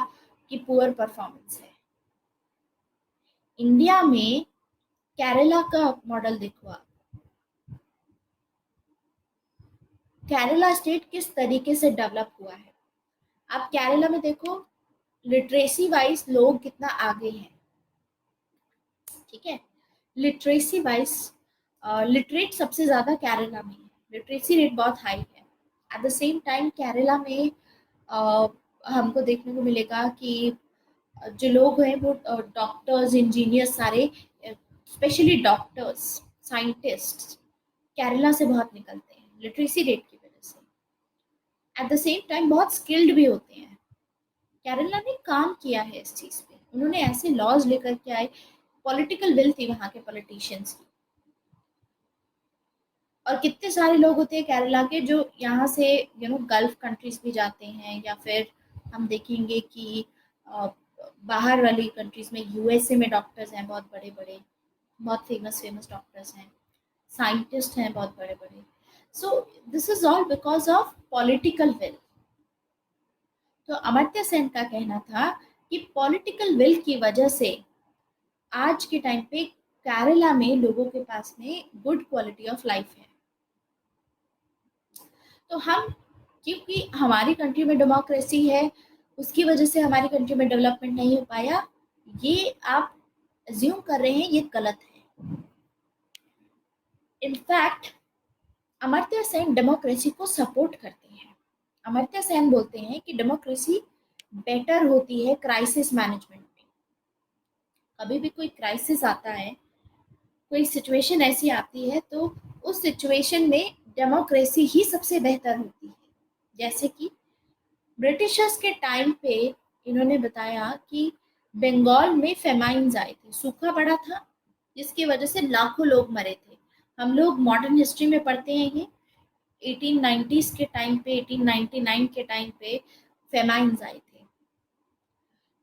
की पुअर परफॉर्मेंस है। इंडिया में केरला का मॉडल देखो आप, केरला स्टेट किस तरीके से डेवलप हुआ है। आप केरला में देखो, लिटरेसी वाइज लोग कितना आगे हैं, ठीक है, लिटरेसी वाइज लिटरेट सबसे ज्यादा केरला में है, लिटरेसी रेट बहुत हाई है। Eight the same time Kerala में हमको देखने को मिलेगा कि जो लोग हैं वो डॉक्टर्स, इंजीनियर्स सारे, स्पेशली डॉक्टर्स, साइंटिस्ट केरला से बहुत निकलते हैं लिटरेसी रेट की वजह से। एट द सेम टाइम बहुत स्किल्ड भी होते हैं। केरला ने काम किया है इस चीज पे, उन्होंने ऐसे लॉज लेकर के आए, पॉलिटिकल विल थी वहां के पॉलिटिशियंस की। और कितने सारे लोग होते हैं केरला के जो यहाँ से गल्फ कंट्रीज भी जाते हैं, या फिर हम देखेंगे कि बाहर वाली कंट्रीज में, यूएसए में डॉक्टर्स हैं बहुत बड़े बड़े, बहुत फेमस फेमस डॉक्टर्स हैं, साइंटिस्ट हैं बहुत बड़े बड़े। सो this is all because of political will. तो अमर्त्य सेन का कहना था कि पॉलिटिकल विल की वजह से आज के टाइम पे केरला में लोगों के पास में गुड क्वालिटी ऑफ लाइफ है। तो हम, क्योंकि हमारी कंट्री में डेमोक्रेसी है, उसकी वजह से हमारी कंट्री में डेवलपमेंट नहीं हो पाया, ये आप अज्यूम कर रहे हैं, ये गलत है। इनफैक्ट अमर्त्य सेन डेमोक्रेसी को सपोर्ट करते हैं। अमर्त्य सेन बोलते हैं कि डेमोक्रेसी बेटर होती है क्राइसिस मैनेजमेंट में। कभी भी कोई क्राइसिस आता है, कोई सिचुएशन ऐसी आती है, तो उस सिचुएशन में डेमोक्रेसी ही सबसे बेहतर होती है। जैसे कि ब्रिटिशर्स के टाइम पे इन्होंने बताया कि बंगाल में फेमाइन्स आए थे, सूखा पड़ा था जिसकी वजह से लाखों लोग मरे थे। हम लोग मॉडर्न हिस्ट्री में पढ़ते हैं ये 1890s के टाइम पे, 1899 के टाइम पे फेमाइन्स आए थे।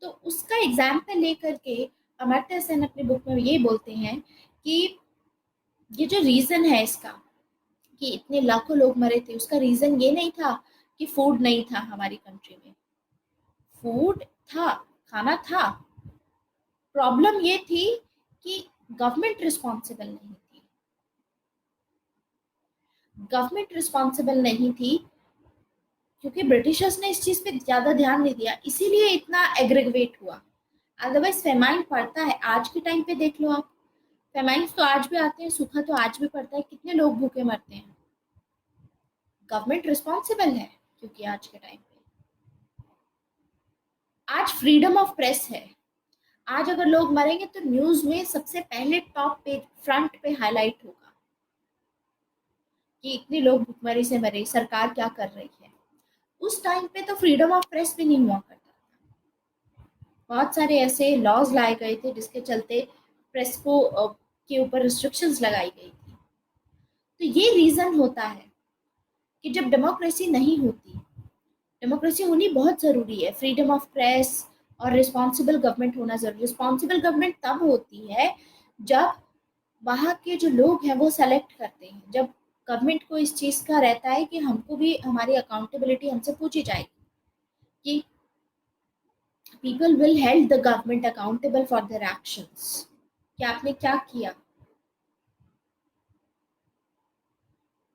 तो उसका एग्जाम्पल लेकर के अमर्त्य सेन अपनी बुक में ये बोलते हैं कि ये जो रीजन है इसका कि इतने लाखों लोग मरे थे, उसका रीजन ये नहीं था कि फूड नहीं था हमारी कंट्री में। फूड था, खाना था। प्रॉब्लम ये थी कि गवर्नमेंट रिस्पॉन्सिबल नहीं थी। गवर्नमेंट रिस्पॉन्सिबल नहीं थी क्योंकि ब्रिटिशर्स ने इस चीज पे ज्यादा ध्यान नहीं दिया, इसीलिए इतना एग्रीगेट हुआ। अदरवाइज फेमाइन पड़ता है, आज के टाइम पे देख लो आप, फेमाइन्स तो आज भी आते हैं, सूखा तो आज भी पड़ता है, कितने लोग भूखे मरते हैं। गवर्नमेंट रिस्पॉन्सिबल है क्योंकि आज के टाइम पे आज फ्रीडम ऑफ प्रेस है। आज अगर लोग मरेंगे तो न्यूज में सबसे पहले टॉप पे, फ्रंट पे हाईलाइट होगा कि इतने लोग भुखमरी से मरे, सरकार क्या कर रही है। उस टाइम पे तो फ्रीडम ऑफ प्रेस भी नहीं हुआ करता था। बहुत सारे ऐसे लॉज लाए गए थे जिसके चलते प्रेस को के ऊपर रिस्ट्रिक्शंस लगाई गई थी। तो ये रीजन होता है कि जब डेमोक्रेसी नहीं होती, डेमोक्रेसी होनी बहुत ज़रूरी है, फ्रीडम ऑफ प्रेस और रिस्पॉन्सिबल गवर्नमेंट होना ज़रूरी। रिस्पॉन्सिबल गवर्नमेंट तब होती है जब वहाँ के जो लोग हैं वो सेलेक्ट करते हैं, जब गवर्नमेंट को इस चीज़ का रहता है कि हमको भी हमारी अकाउंटेबिलिटी हमसे पूछी जाएगी कि people will held the government accountable for their actions, कि आपने क्या किया।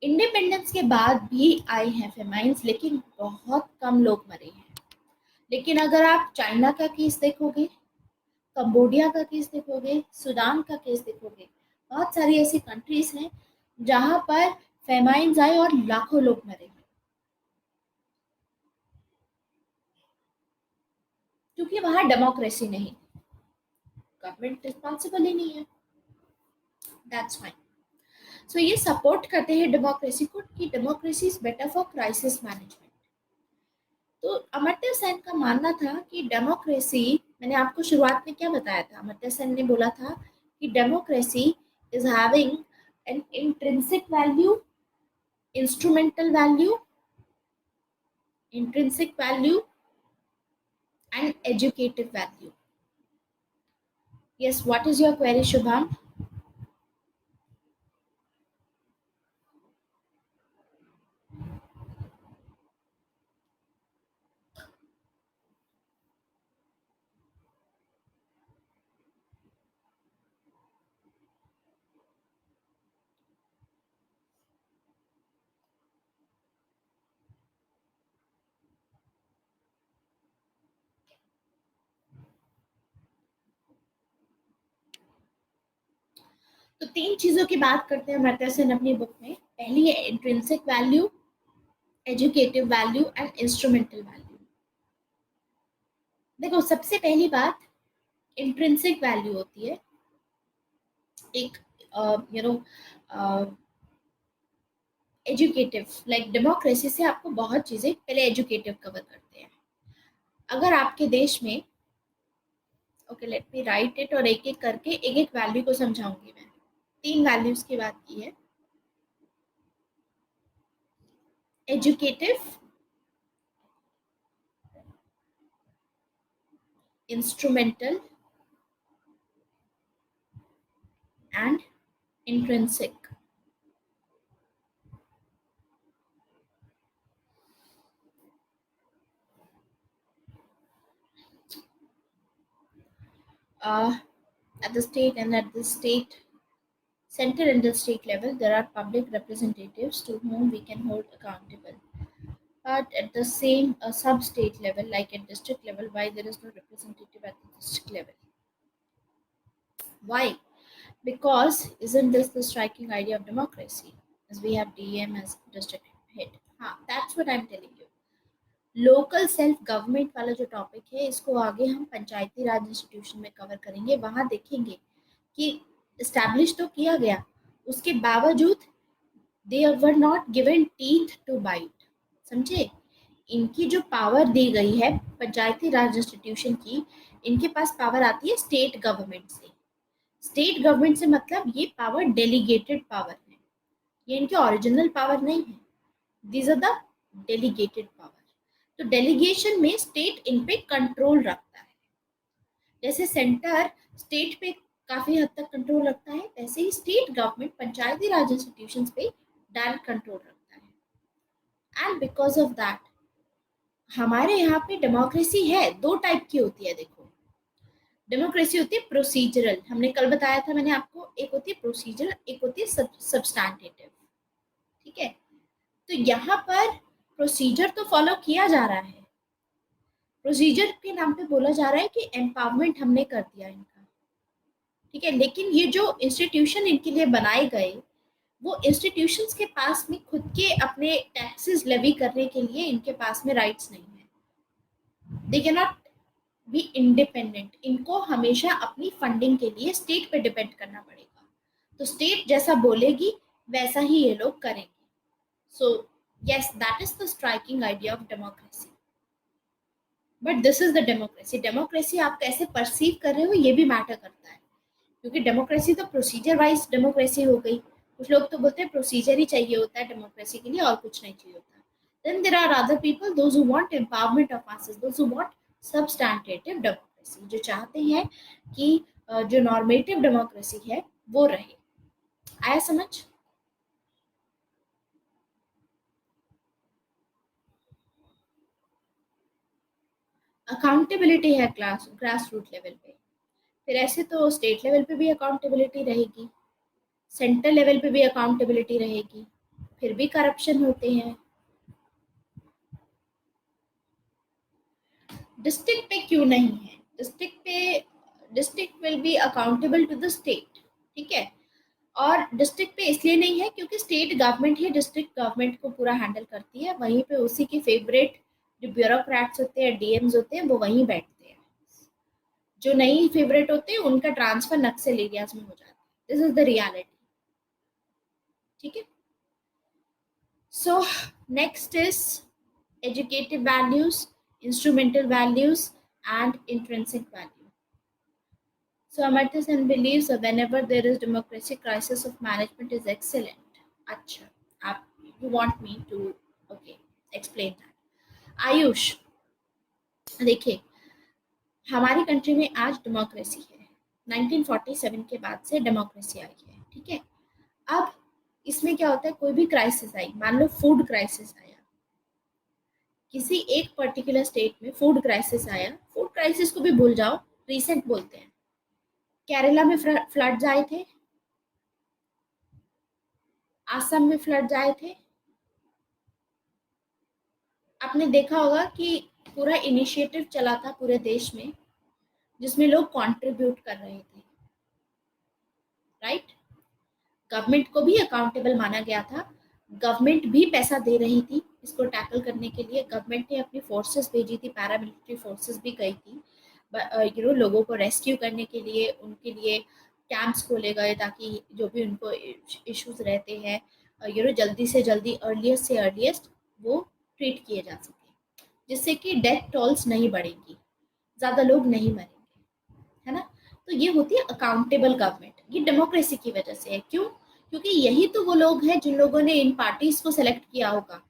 इंडिपेंडेंस के बाद भी आए हैं फेमाइन्स, लेकिन बहुत कम लोग मरे हैं। लेकिन अगर आप चाइना का केस देखोगे, कंबोडिया का केस देखोगे, सूडान का केस देखोगे, बहुत सारी ऐसी कंट्रीज हैं जहां पर फेमाइन्स आए और लाखों लोग मरे, क्योंकि वहां डेमोक्रेसी नहीं, गवर्नमेंट रिस्पॉन्सिबल ही नहीं है। That's fine. सो ये सपोर्ट करते हैं डेमोक्रेसी को कि democracy is better for crisis management. तो अमर्त्य सेन का मानना था कि डेमोक्रेसी, मैंने आपको शुरुआत में क्या बताया था, अमर्त्य सेन ने बोला था कि democracy is having an intrinsic value, instrumental value, intrinsic value, and educative value. Yes, what is your query, Shubham? तो तीन चीजों की बात करते हैं अमर्त्य सेन अपनी बुक में। पहली है intrinsic value, educative value and instrumental value. देखो, सबसे पहली बात इंट्रिंसिक वैल्यू होती है। एक you know educative, like democracy से आपको बहुत चीजें पहले एजुकेटिव कवर करते हैं। अगर आपके देश में, okay let me right it, और एक एक करके एक एक वैल्यू को समझाऊंगी मैं। तीन वैल्यूज की बात की है, educative, instrumental and intrinsic. At the state and at the state center and the state level, there are public representatives to whom we can hold accountable. But at the same sub-state level, like at district level, why there is no representative at the district level? Why? Because isn't this the striking idea of democracy? As we have DM as district head. हाँ, that's what I'm telling you. Local self government वाला जो topic है, इसको आगे हम पंचायती राज institution में cover करेंगे। वहां देखेंगे कि इस्टेब्लिश तो किया गया, उसके बावजूद they were not given teeth to bite. समझे? इनकी जो पावर दी गई है पंचायती राज इंस्टीट्यूशन की, इनके पास पावर आती है स्टेट गवर्नमेंट से। स्टेट गवर्नमेंट से मतलब ये पावर डेलीगेटेड पावर है, ये इनकी ओरिजिनल पावर नहीं है। These are the delegated power. तो डेलीगेशन में स्टेट इन पे कंट्रोल रखता है। जैसे सेंटर स्टेट पे काफी हद तक कंट्रोल रखता है, वैसे ही स्टेट गवर्नमेंट पंचायती राज इंस्टीट्यूशंस पे डायरेक्ट कंट्रोल रखता है। एंड बिकॉज ऑफ दैट हमारे यहाँ पे डेमोक्रेसी है, दो टाइप की होती है। देखो, डेमोक्रेसी होती है प्रोसीजरल, हमने कल बताया था मैंने आपको, एक होती है प्रोसीजरल, एक होती है सब्सटैंटिव। ठीक है? तो यहाँ पर प्रोसीजर तो फॉलो किया जा रहा है, प्रोसीजर के नाम पे बोला जा रहा है कि एम्पावरमेंट हमने कर दिया इनका। ठीक है? लेकिन ये जो इंस्टीट्यूशन इनके लिए बनाए गए, वो इंस्टीट्यूशंस के पास में खुद के अपने टैक्सेस लेवी करने के लिए इनके पास में राइट्स नहीं है। They can not be independent. इनको हमेशा अपनी फंडिंग के लिए स्टेट पे डिपेंड करना पड़ेगा। तो स्टेट जैसा बोलेगी वैसा ही ये लोग करेंगे। So yes, that is the striking idea of democracy. But this is the democracy. Democracy आप कैसे परसीव कर रहे हो ये भी मैटर करता है, क्योंकि डेमोक्रेसी तो प्रोसीजर वाइज डेमोक्रेसी हो गई। कुछ लोग तो बोलते हैं प्रोसीजर ही चाहिए होता है डेमोक्रेसी के लिए, और कुछ नहीं चाहिए होता। Then there are other people, those who want empowerment of masses, those who want substantive democracy, जो चाहते हैं कि जो नॉर्मेटिव डेमोक्रेसी है वो रहे। आया समझ? अकाउंटेबिलिटी है ग्रास रूट लेवल पे, फिर ऐसे तो स्टेट लेवल पे भी अकाउंटेबिलिटी रहेगी, सेंट्रल लेवल पे भी अकाउंटेबिलिटी रहेगी, फिर भी करप्शन होते हैं। डिस्ट्रिक्ट पे क्यों नहीं है? District will be accountable to the state. ठीक है? और डिस्ट्रिक्ट पे इसलिए नहीं है क्योंकि स्टेट गवर्नमेंट ही डिस्ट्रिक्ट गवर्नमेंट को पूरा हैंडल करती है, वहीं पे उसी के फेवरेट जो ब्यूरोक्रेट्स होते हैं, डीएम्स होते हैं, वो वहीं बैठते हैं। जो नहीं फेवरेट होते हैं उनका ट्रांसफर नक्सल एरियाज में हो जाता है। This is the reality. ठीक है? So next is educative values, instrumental values, and intrinsic value. So Amartya Sen believes that whenever there is democracy, crisis of management is excellent. अच्छा, आप you want me to okay explain that. Ayush, देखिए, हमारी country में आज democracy है, 1947 के बाद से डेमोक्रेसी आई है। ठीक है? अब इसमें क्या होता है, कोई भी क्राइसिस आई, मान लो फूड क्राइसिस आया, किसी एक पर्टिकुलर स्टेट में फूड क्राइसिस आया, फूड क्राइसिस को भी भूल जाओ, रिसेंट बोलते हैं, केरला में फ्लड्स आए थे, आसम में फ्लड्स आए थे। आपने देखा होगा कि पूरा इनिशिएटिव चला था पूरे देश में, जिसमें लोग कंट्रीब्यूट कर रहे थे, राइट? गवर्नमेंट को भी अकाउंटेबल माना गया था, गवर्नमेंट भी पैसा दे रही थी इसको टैकल करने के लिए। गवर्नमेंट ने अपनी फोर्सेस भेजी थी, पैरामिलिट्री फोर्सेस भी गई थी, लोगों को रेस्क्यू करने के लिए, उनके लिए कैंप्स खोले गए ताकि जो भी उनको इश्यूज रहते हैं जल्दी से जल्दी, अर्लीस्ट से अर्लीस्ट वो ट्रीट किए जा सके, जिससे कि डेथ टोल्स नहीं बढ़ेंगी, ज़्यादा लोग नहीं मरेंगे, है ना? तो ये होती है अकाउंटेबल गवर्नमेंट। ये डेमोक्रेसी की वजह से है। क्यों? क्योंकि यही तो वो लोग हैं जिन लोगों ने इन पार्टीज को सेलेक्ट किया होगा,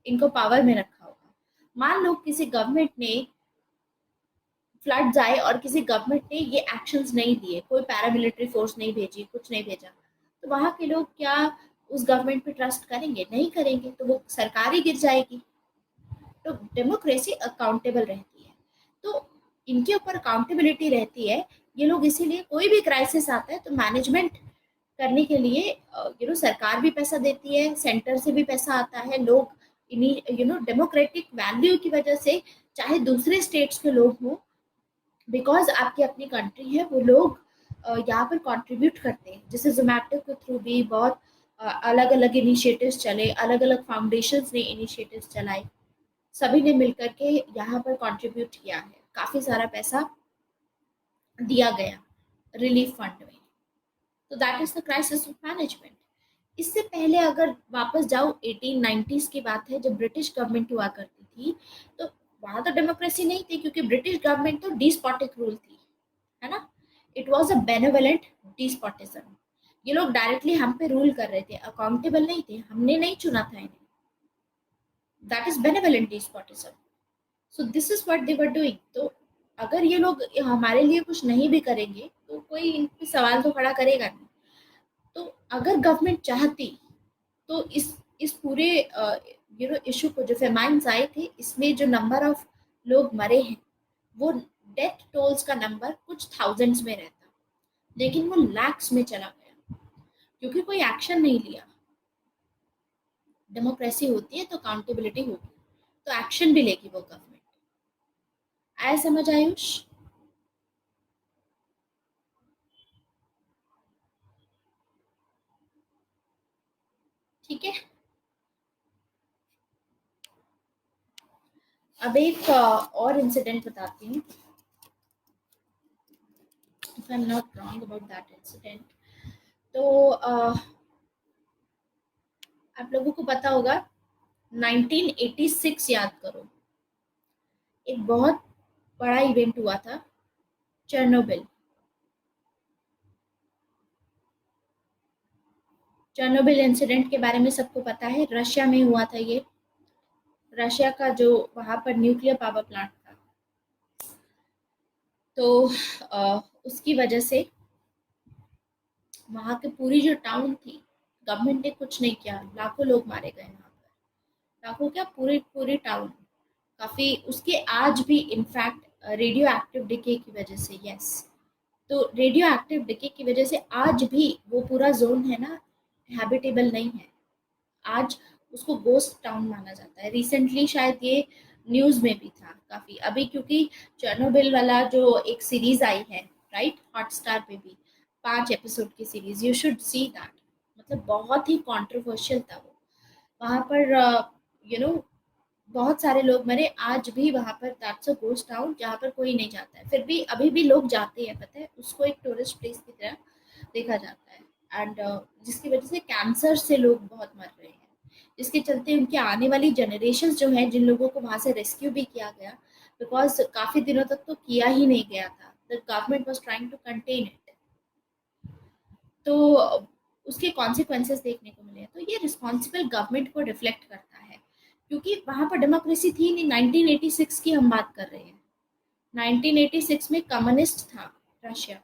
इनको पावर में रखा होगा। मान लो किसी गवर्नमेंट ने फ्लड्स आए और किसी गवर्नमेंट ने ये एक्शंस नहीं दिए, कोई पैरामिलिट्री फोर्स नहीं भेजी, कुछ नहीं भेजा, तो वहां के लोग क्या उस गवर्नमेंट पे ट्रस्ट करेंगे? नहीं करेंगे, तो वो सरकार ही गिर जाएगी। तो डेमोक्रेसी अकाउंटेबल रहती है, तो इनके ऊपर अकाउंटेबिलिटी रहती है। ये लोग इसीलिए कोई भी क्राइसिस आता है तो मैनेजमेंट करने के लिए सरकार भी पैसा देती है, सेंटर से भी पैसा आता है, लोग इन्हीं डेमोक्रेटिक वैल्यू की वजह से, चाहे दूसरे स्टेट्स के लोग हों, बिकॉज आपकी अपनी कंट्री है, वो लोग यहाँ पर कंट्रीब्यूट करते हैं। जैसे जोमेटो के थ्रू भी बहुत अलग अलग इनिशिएटिव्स चले, अलग अलग फाउंडेशंस ने इनिशिएटिव्स चलाए, सभी ने मिलकर के यहाँ पर कंट्रीब्यूट किया है, काफी सारा पैसा दिया गया रिलीफ फंड में। तो that is the crisis of management. इससे पहले अगर वापस जाओ 1890s की बात है, जब ब्रिटिश गवर्नमेंट हुआ करती थी, तो वहां तो डेमोक्रेसी नहीं थी, क्योंकि ब्रिटिश गवर्नमेंट तो डिस्पोटिक रूल थी, है ना। It was a benevolent despotism. ये लोग डायरेक्टली हम पे रूल कर रहे थे, अकाउंटेबल नहीं थे, हमने नहीं चुना था इन्हें। That is benevolent despotism. So this is what they were doing. तो अगर ये लोग हमारे लिए कुछ नहीं भी करेंगे तो कोई इन पे सवाल तो खड़ा करेगा नहीं। तो अगर गवर्नमेंट चाहती तो इस पूरे इशू को, जो फेमाइन्स आए थे, इसमें जो नंबर ऑफ लोग मरे हैं, वो डेथ टोल्स का नंबर कुछ थाउजेंड्स में रहता, लेकिन वो लैक्स में चला गया, क्योंकि कोई एक्शन नहीं लिया। डेमोक्रेसी होती है तो अकाउंटेबिलिटी होगी, तो एक्शन भी लेगी वो गवर्नमेंट। आया समझ आयुष? ठीक है। अब एक और इंसिडेंट बताती हूँ, if I am not wrong about that incident. तो आप लोगों को पता होगा, 1986 याद करो, एक बहुत बड़ा इवेंट हुआ था, चेर्नोबिल। चेर्नोबिल इंसिडेंट के बारे में सबको पता है, रशिया में हुआ था ये। रशिया का जो वहां पर न्यूक्लियर पावर प्लांट था, तो उसकी वजह से वहां की पूरी जो टाउन थी, गवर्नमेंट ने कुछ नहीं किया, लाखों लोग मारे गए वहां पर। लाखों क्या, पूरी पूरी टाउन। काफी उसके आज भी इनफैक्ट रेडियो एक्टिव डिके की वजह से, यस, तो रेडियो एक्टिव डिके की वजह से आज भी वो पूरा जोन है ना, हैबिटेबल नहीं है। आज उसको गोस्ट टाउन माना जाता है। रिसेंटली शायद ये न्यूज में भी था काफी अभी, क्योंकि चेर्नोबिल वाला जो एक सीरीज आई है, राइट, हॉटस्टार पे भी 5 एपिसोड की series, you should see that. मतलब बहुत ही कंट्रोवर्शियल था वो। वहां पर यू नो बहुत सारे लोग मरे। आज भी वहां पर दैट्स अ गोस्ट टाउन, जहाँ पर कोई नहीं जाता है, फिर भी अभी भी लोग जाते हैं, पता है, उसको एक टूरिस्ट प्लेस की तरह देखा जाता है। एंड जिसकी वजह से कैंसर से लोग बहुत मर रहे हैं, जिसके चलते उनकी आने वाली जनरेशन जो है, जिन लोगों को वहां से रेस्क्यू भी किया गया, बिकॉज काफी दिनों तक तो किया ही नहीं गया था, the government was trying to contain it, तो उसके कॉन्सिक्वेंसेस देखने को मिले। तो ये रिस्पॉन्सिबल गवर्नमेंट को रिफ्लेक्ट करता है, क्योंकि वहां पर डेमोक्रेसी थी नहीं। 1986 की हम बात कर रहे हैं, 1986 में कम्युनिस्ट था रशिया,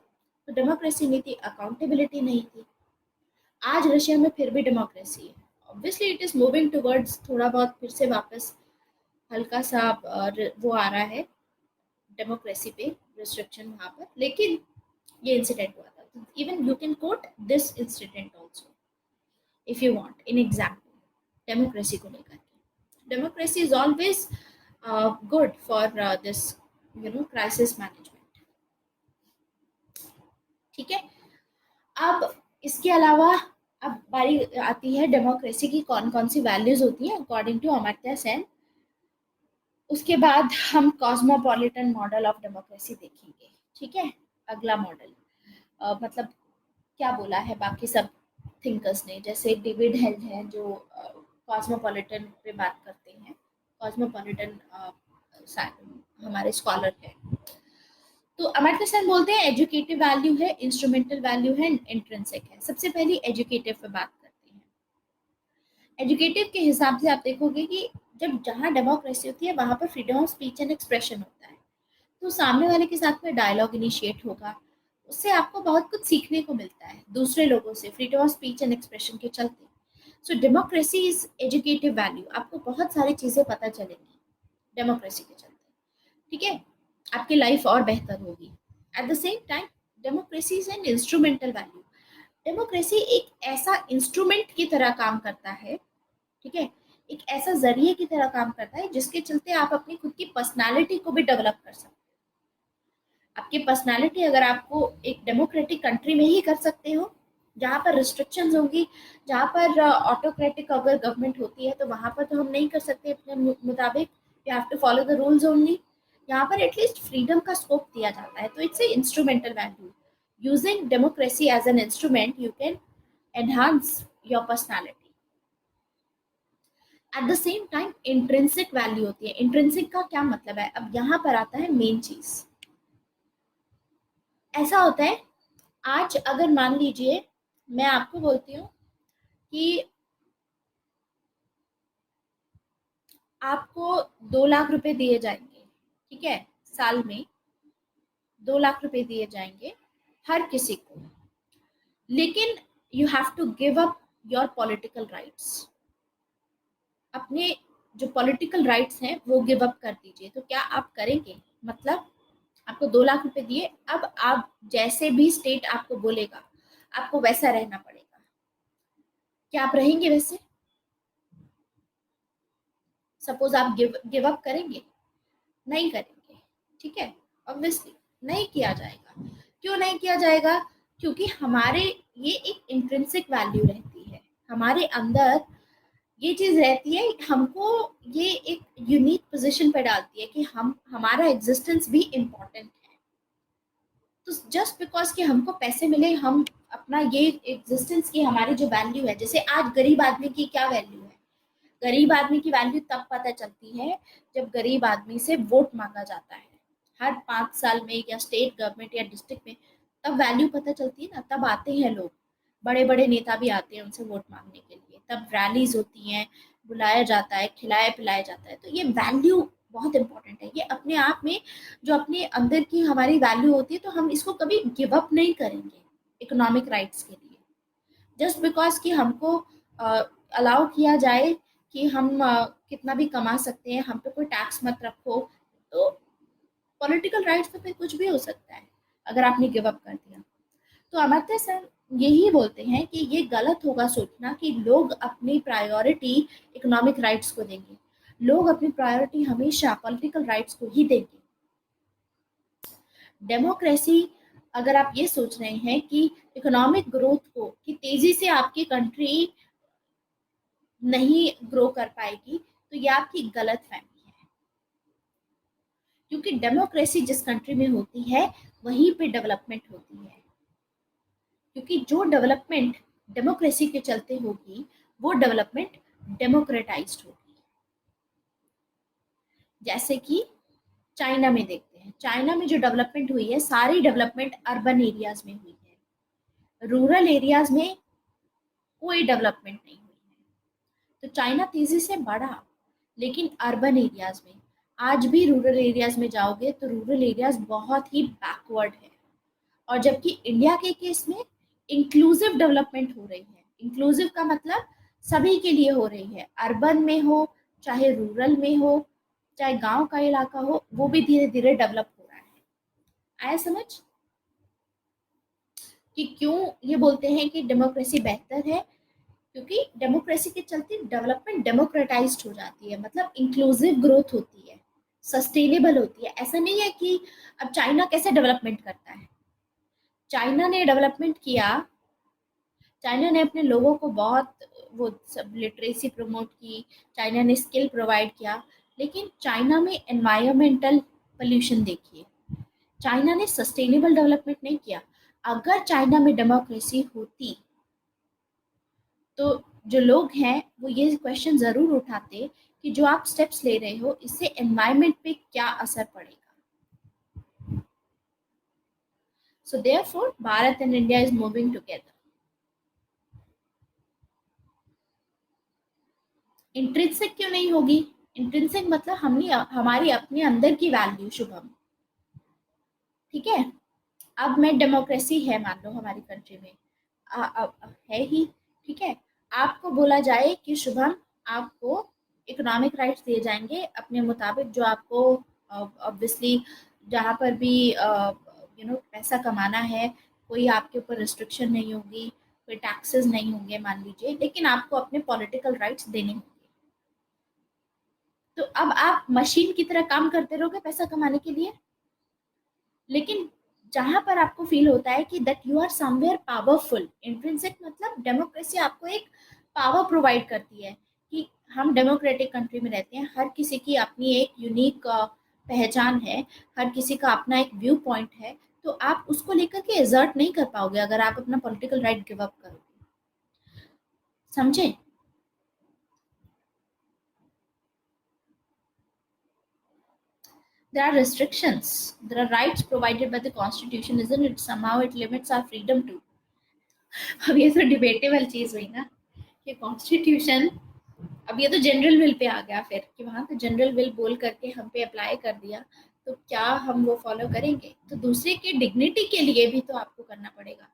तो डेमोक्रेसी नहीं थी, अकाउंटेबिलिटी नहीं थी। आज रशिया में फिर भी डेमोक्रेसी है। Obviously it is moving towards थोड़ा बहुत फिर से वापस हल्का सा वो आ रहा है, डेमोक्रेसी पे रिस्ट्रिक्शन वहां पर, लेकिन ये इंसिडेंट हुआ था। Even you can coat this incident also if you want in example democracy को लेकर के। Democracy is always good for this crisis management. ठीक है। अब इसके अलावा अब बारी आती है डेमोक्रेसी की कौन कौन सी वैल्यूज होती हैं अकॉर्डिंग टू अमर्त्य सेन। उसके बाद हम कॉस्मोपॉलिटन मॉडल ऑफ डेमोक्रेसी देखेंगे। ठीक है। अगला मॉडल मतलब क्या बोला है बाकी सब थिंकर्स ने, जैसे डेविड हेल है जो कॉस्मोपॉलिटन पे बात करते हैं, कॉस्मोपॉलिटन हमारे स्कॉलर है। तो अमर्त्य सेन बोलते हैं एजुकेटिव वैल्यू है, इंस्ट्रूमेंटल वैल्यू है, इंट्रिंसिक है। सबसे पहले एजुकेटिव पे बात करते हैं। एजुकेटिव के हिसाब से आप देखोगे कि जब जहाँ डेमोक्रेसी होती है वहां पर freedom of speech and expression होता है, तो सामने वाले के साथ में डायलॉग इनिशिएट होगा, उससे आपको बहुत कुछ सीखने को मिलता है दूसरे लोगों से, freedom of speech and expression के चलते। सो डेमोक्रेसी इज एजुकेटिव वैल्यू, आपको बहुत सारी चीजें पता चलेंगी डेमोक्रेसी के चलते। ठीक है। आपकी लाइफ और बेहतर होगी। Eight the same time democracy is an instrumental value. Democracy एक ऐसा इंस्ट्रूमेंट की तरह काम करता है, ठीक है, एक ऐसा जरिए की तरह काम करता है जिसके चलते आप अपनी खुद की पर्सनालिटी को भी डेवलप कर सकते हैं। आपकी पर्सनालिटी अगर आपको एक डेमोक्रेटिक कंट्री में ही कर सकते हो, जहाँ पर रिस्ट्रिक्शंस होंगी, जहाँ पर ऑटोक्रेटिक अगर गवर्नमेंट होती है, तो वहां पर तो हम नहीं कर सकते अपने मुताबिक, you have to follow the rules only. यहाँ पर एटलीस्ट फ्रीडम का स्कोप दिया जाता है, तो it's a instrumental value. Using democracy as an instrument, you can enhance your personality. At the same time intrinsic value होती है। इंट्रिंसिक का क्या मतलब है, अब यहाँ पर आता है मेन चीज। ऐसा होता है, आज अगर मान लीजिए मैं आपको बोलती हूँ कि आपको 2 लाख रुपए दिए जाएंगे, ठीक है, साल में 2 लाख रुपए दिए जाएंगे हर किसी को, लेकिन you have to give up your political rights. अपने जो पॉलिटिकल राइट्स हैं वो गिव अप कर दीजिए। तो क्या आप करेंगे? मतलब आपको 2 लाख रुपए दिए, अब आप जैसे भी स्टेट आपको बोलेगा आपको वैसा रहना पड़ेगा। क्या आप रहेंगे वैसे? सपोज आप गिव अप करेंगे? नहीं करेंगे, ठीक है, ऑब्वियसली नहीं किया जाएगा। क्यों नहीं किया जाएगा? क्योंकि हमारे ये एक इंट्रिंसिक वैल्यू रहती है, हमारे अंदर ये चीज रहती है, हमको ये एक यूनिक पोजीशन पे डालती है कि हम हमारा एग्जिस्टेंस भी इम्पोर्टेंट है। तो जस्ट बिकॉज कि हमको पैसे मिले, हम अपना ये एग्जिस्टेंस की हमारी जो वैल्यू है, जैसे आज गरीब आदमी की क्या वैल्यू है? गरीब आदमी की वैल्यू तब पता चलती है जब गरीब आदमी से वोट मांगा जाता है हर 5 साल में, या स्टेट गवर्नमेंट या डिस्ट्रिक्ट में, तब वैल्यू पता चलती है ना, तब आते हैं लोग, बड़े बड़े नेता भी आते हैं उनसे वोट मांगने के लिए, तब रैलीज होती हैं, बुलाया जाता है, खिलाया पिलाया जाता है। तो ये वैल्यू बहुत इंपॉर्टेंट है, ये अपने आप में जो अपने अंदर की हमारी वैल्यू होती है, तो हम इसको कभी गिव अप नहीं करेंगे इकोनॉमिक राइट्स के लिए। जस्ट बिकॉज कि हमको अलाउ किया जाए कि हम कितना भी कमा सकते हैं, हम पे कोई टैक्स मत रखो, तो पॉलिटिकल राइट्स पे फिर कुछ भी हो सकता है अगर आपने गिव अप कर दिया। तो अमर्त्य सेन यही बोलते हैं कि ये गलत होगा सोचना कि लोग अपनी प्रायोरिटी इकोनॉमिक राइट्स को देंगे। लोग अपनी प्रायोरिटी हमेशा पॉलिटिकल राइट्स को ही देंगे। डेमोक्रेसी, अगर आप ये सोच रहे हैं कि इकोनॉमिक ग्रोथ को, कि तेजी से आपकी कंट्री नहीं ग्रो कर पाएगी, तो ये आपकी गलत फहमी है। क्योंकि डेमोक्रेसी जिस कंट्री में होती है वहीं पे डेवलपमेंट होती है। क्योंकि जो डेवलपमेंट डेमोक्रेसी के चलते होगी वो डेवलपमेंट डेमोक्रेटाइज्ड होगी। जैसे कि चाइना में देखते हैं, चाइना में जो डेवलपमेंट हुई है सारी डेवलपमेंट अर्बन एरियाज में हुई है, रूरल एरियाज में कोई डेवलपमेंट नहीं हुई है। तो चाइना तेजी से बढ़ा, लेकिन अर्बन एरियाज में, आज भी रूरल एरियाज में जाओगे तो रूरल एरियाज बहुत ही बैकवर्ड है। और जबकि इंडिया के केस में इंक्लूसिव डेवलपमेंट हो रही है। इंक्लूसिव का मतलब सभी के लिए हो रही है, अर्बन में हो चाहे रूरल में हो, चाहे गांव का इलाका हो, वो भी धीरे धीरे डेवलप हो रहा है। आया समझ कि क्यों ये बोलते हैं कि डेमोक्रेसी बेहतर है? क्योंकि डेमोक्रेसी के चलते डेवलपमेंट डेमोक्रेटाइज्ड हो जाती है, मतलब इंक्लूसिव ग्रोथ होती है, सस्टेनेबल होती है। ऐसा नहीं है कि अब चाइना कैसे डेवलपमेंट करता है, चाइना ने डेवलपमेंट किया, चाइना ने अपने लोगों को बहुत वो सब लिटरेसी प्रमोट की, चाइना ने स्किल प्रोवाइड किया, लेकिन चाइना में एनवायरमेंटल पोल्यूशन देखिए, चाइना ने सस्टेनेबल डेवलपमेंट नहीं किया। अगर चाइना में डेमोक्रेसी होती तो जो लोग हैं वो ये क्वेश्चन जरूर उठाते कि जो आप स्टेप्स ले रहे हो इससे एनवायरमेंट पे क्या असर पड़ेगा। So therefore Bharat and India is moving together. Intrinsic क्यों नहीं होगी? इंट्रिंसिक मतलब हमने हमारी अपने अंदर की वैल्यू, शुभम, ठीक है। अब मैं डेमोक्रेसी है मान लो हमारी कंट्री में, है ही, ठीक है, आपको बोला जाए कि शुभम आपको इकोनॉमिक राइट्स दिए जाएंगे अपने मुताबिक, जो आपको ऑब्वियसली जहाँ पर भी पैसा कमाना है, कोई आपके ऊपर रिस्ट्रिक्शन नहीं होगी, कोई टैक्सेस नहीं होंगे मान लीजिए, लेकिन आपको अपने पॉलिटिकल राइट्स देने होंगे। तो अब आप मशीन की तरह काम करते रहोगे पैसा कमाने के लिए, लेकिन जहां पर आपको फील होता है कि that you are somewhere powerful. Intrinsic मतलब डेमोक्रेसी आपको एक पावर प्रोवाइड करती है कि हम डेमोक्रेटिक कंट्री में रहते हैं, हर किसी की अपनी एक यूनिक पहचान है, हर किसी का अपना एक व्यू पॉइंट है, तो आप उसको लेकर के एजर्ट नहीं कर पाओगे अगर आप अपना पॉलिटिकल राइट गिव अप करोगे। समझे? There are restrictions. There are rights provided by the Constitution, isn't it? Somehow it limits our freedom too. अब ये तो डिबेटेबल चीज हुई ना कि कॉन्स्टिट्यूशन, अब ये तो जनरल विल पे आ गया फिर कि वहां तो जनरल विल बोल करके हम पे अप्लाई कर दिया, तो क्या हम वो फॉलो करेंगे? तो दूसरे की डिग्निटी के लिए भी तो आपको करना पड़ेगा।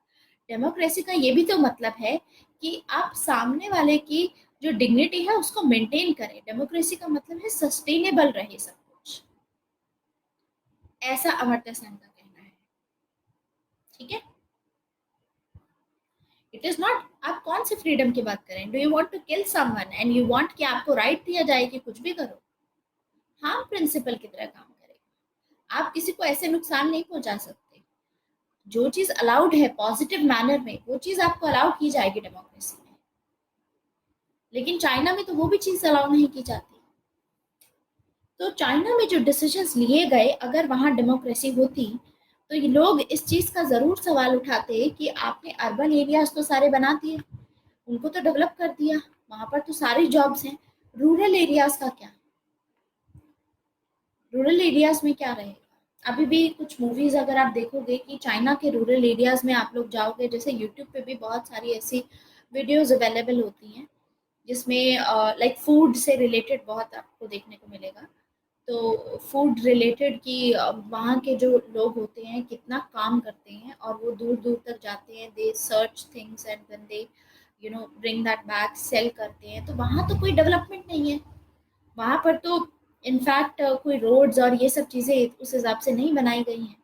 डेमोक्रेसी का ये भी तो मतलब है कि आप सामने वाले की जो डिग्निटी है उसको मेंटेन करें। डेमोक्रेसी का मतलब है सस्टेनेबल रहे सब कुछ, ऐसा अमर्त्य सेन का कहना है। ठीक है, इट इज नॉट, आप कौन सी फ्रीडम की बात करें? Do you want to kill someone and you want कि आपको राइट दिया जाए कि कुछ भी करो? हार्म प्रिंसिपल की तरह काम करेगा। आप किसी को ऐसे नुकसान नहीं पहुंचा सकते। जो चीज अलाउड है पॉजिटिव मैनर में, वो चीज आपको अलाउ की जाएगी डेमोक्रेसी में। लेकिन चाइना में तो वो भी चीज अलाउ नहीं की जाती। तो चाइना में जो डिसीजंस लिए गए, अगर वहां डेमोक्रेसी होती तो ये लोग इस चीज का जरूर सवाल उठाते कि आपने अर्बन एरियाज तो सारे बना दिए, उनको तो डेवलप कर दिया, वहां पर तो सारी जॉब्स हैं, रूरल एरियाज का क्या? रूरल एरियाज में क्या रहेगा? अभी भी कुछ मूवीज अगर आप देखोगे कि चाइना के रूरल एरियाज में आप लोग जाओगे, जैसे यूट्यूब पे भी बहुत सारी ऐसी वीडियोस अवेलेबल होती हैं जिसमें लाइक फूड से रिलेटेड बहुत आपको देखने को मिलेगा। तो फूड रिलेटेड कि वहाँ के जो लोग होते हैं कितना काम करते हैं और वो दूर दूर तक जाते हैं, they search things and then they bring that back, sell करते हैं। तो वहाँ तो कोई डेवलपमेंट नहीं है। वहाँ पर तो इनफैक्ट कोई रोड्स और ये सब चीज़ें उस हिसाब से नहीं बनाई गई हैं।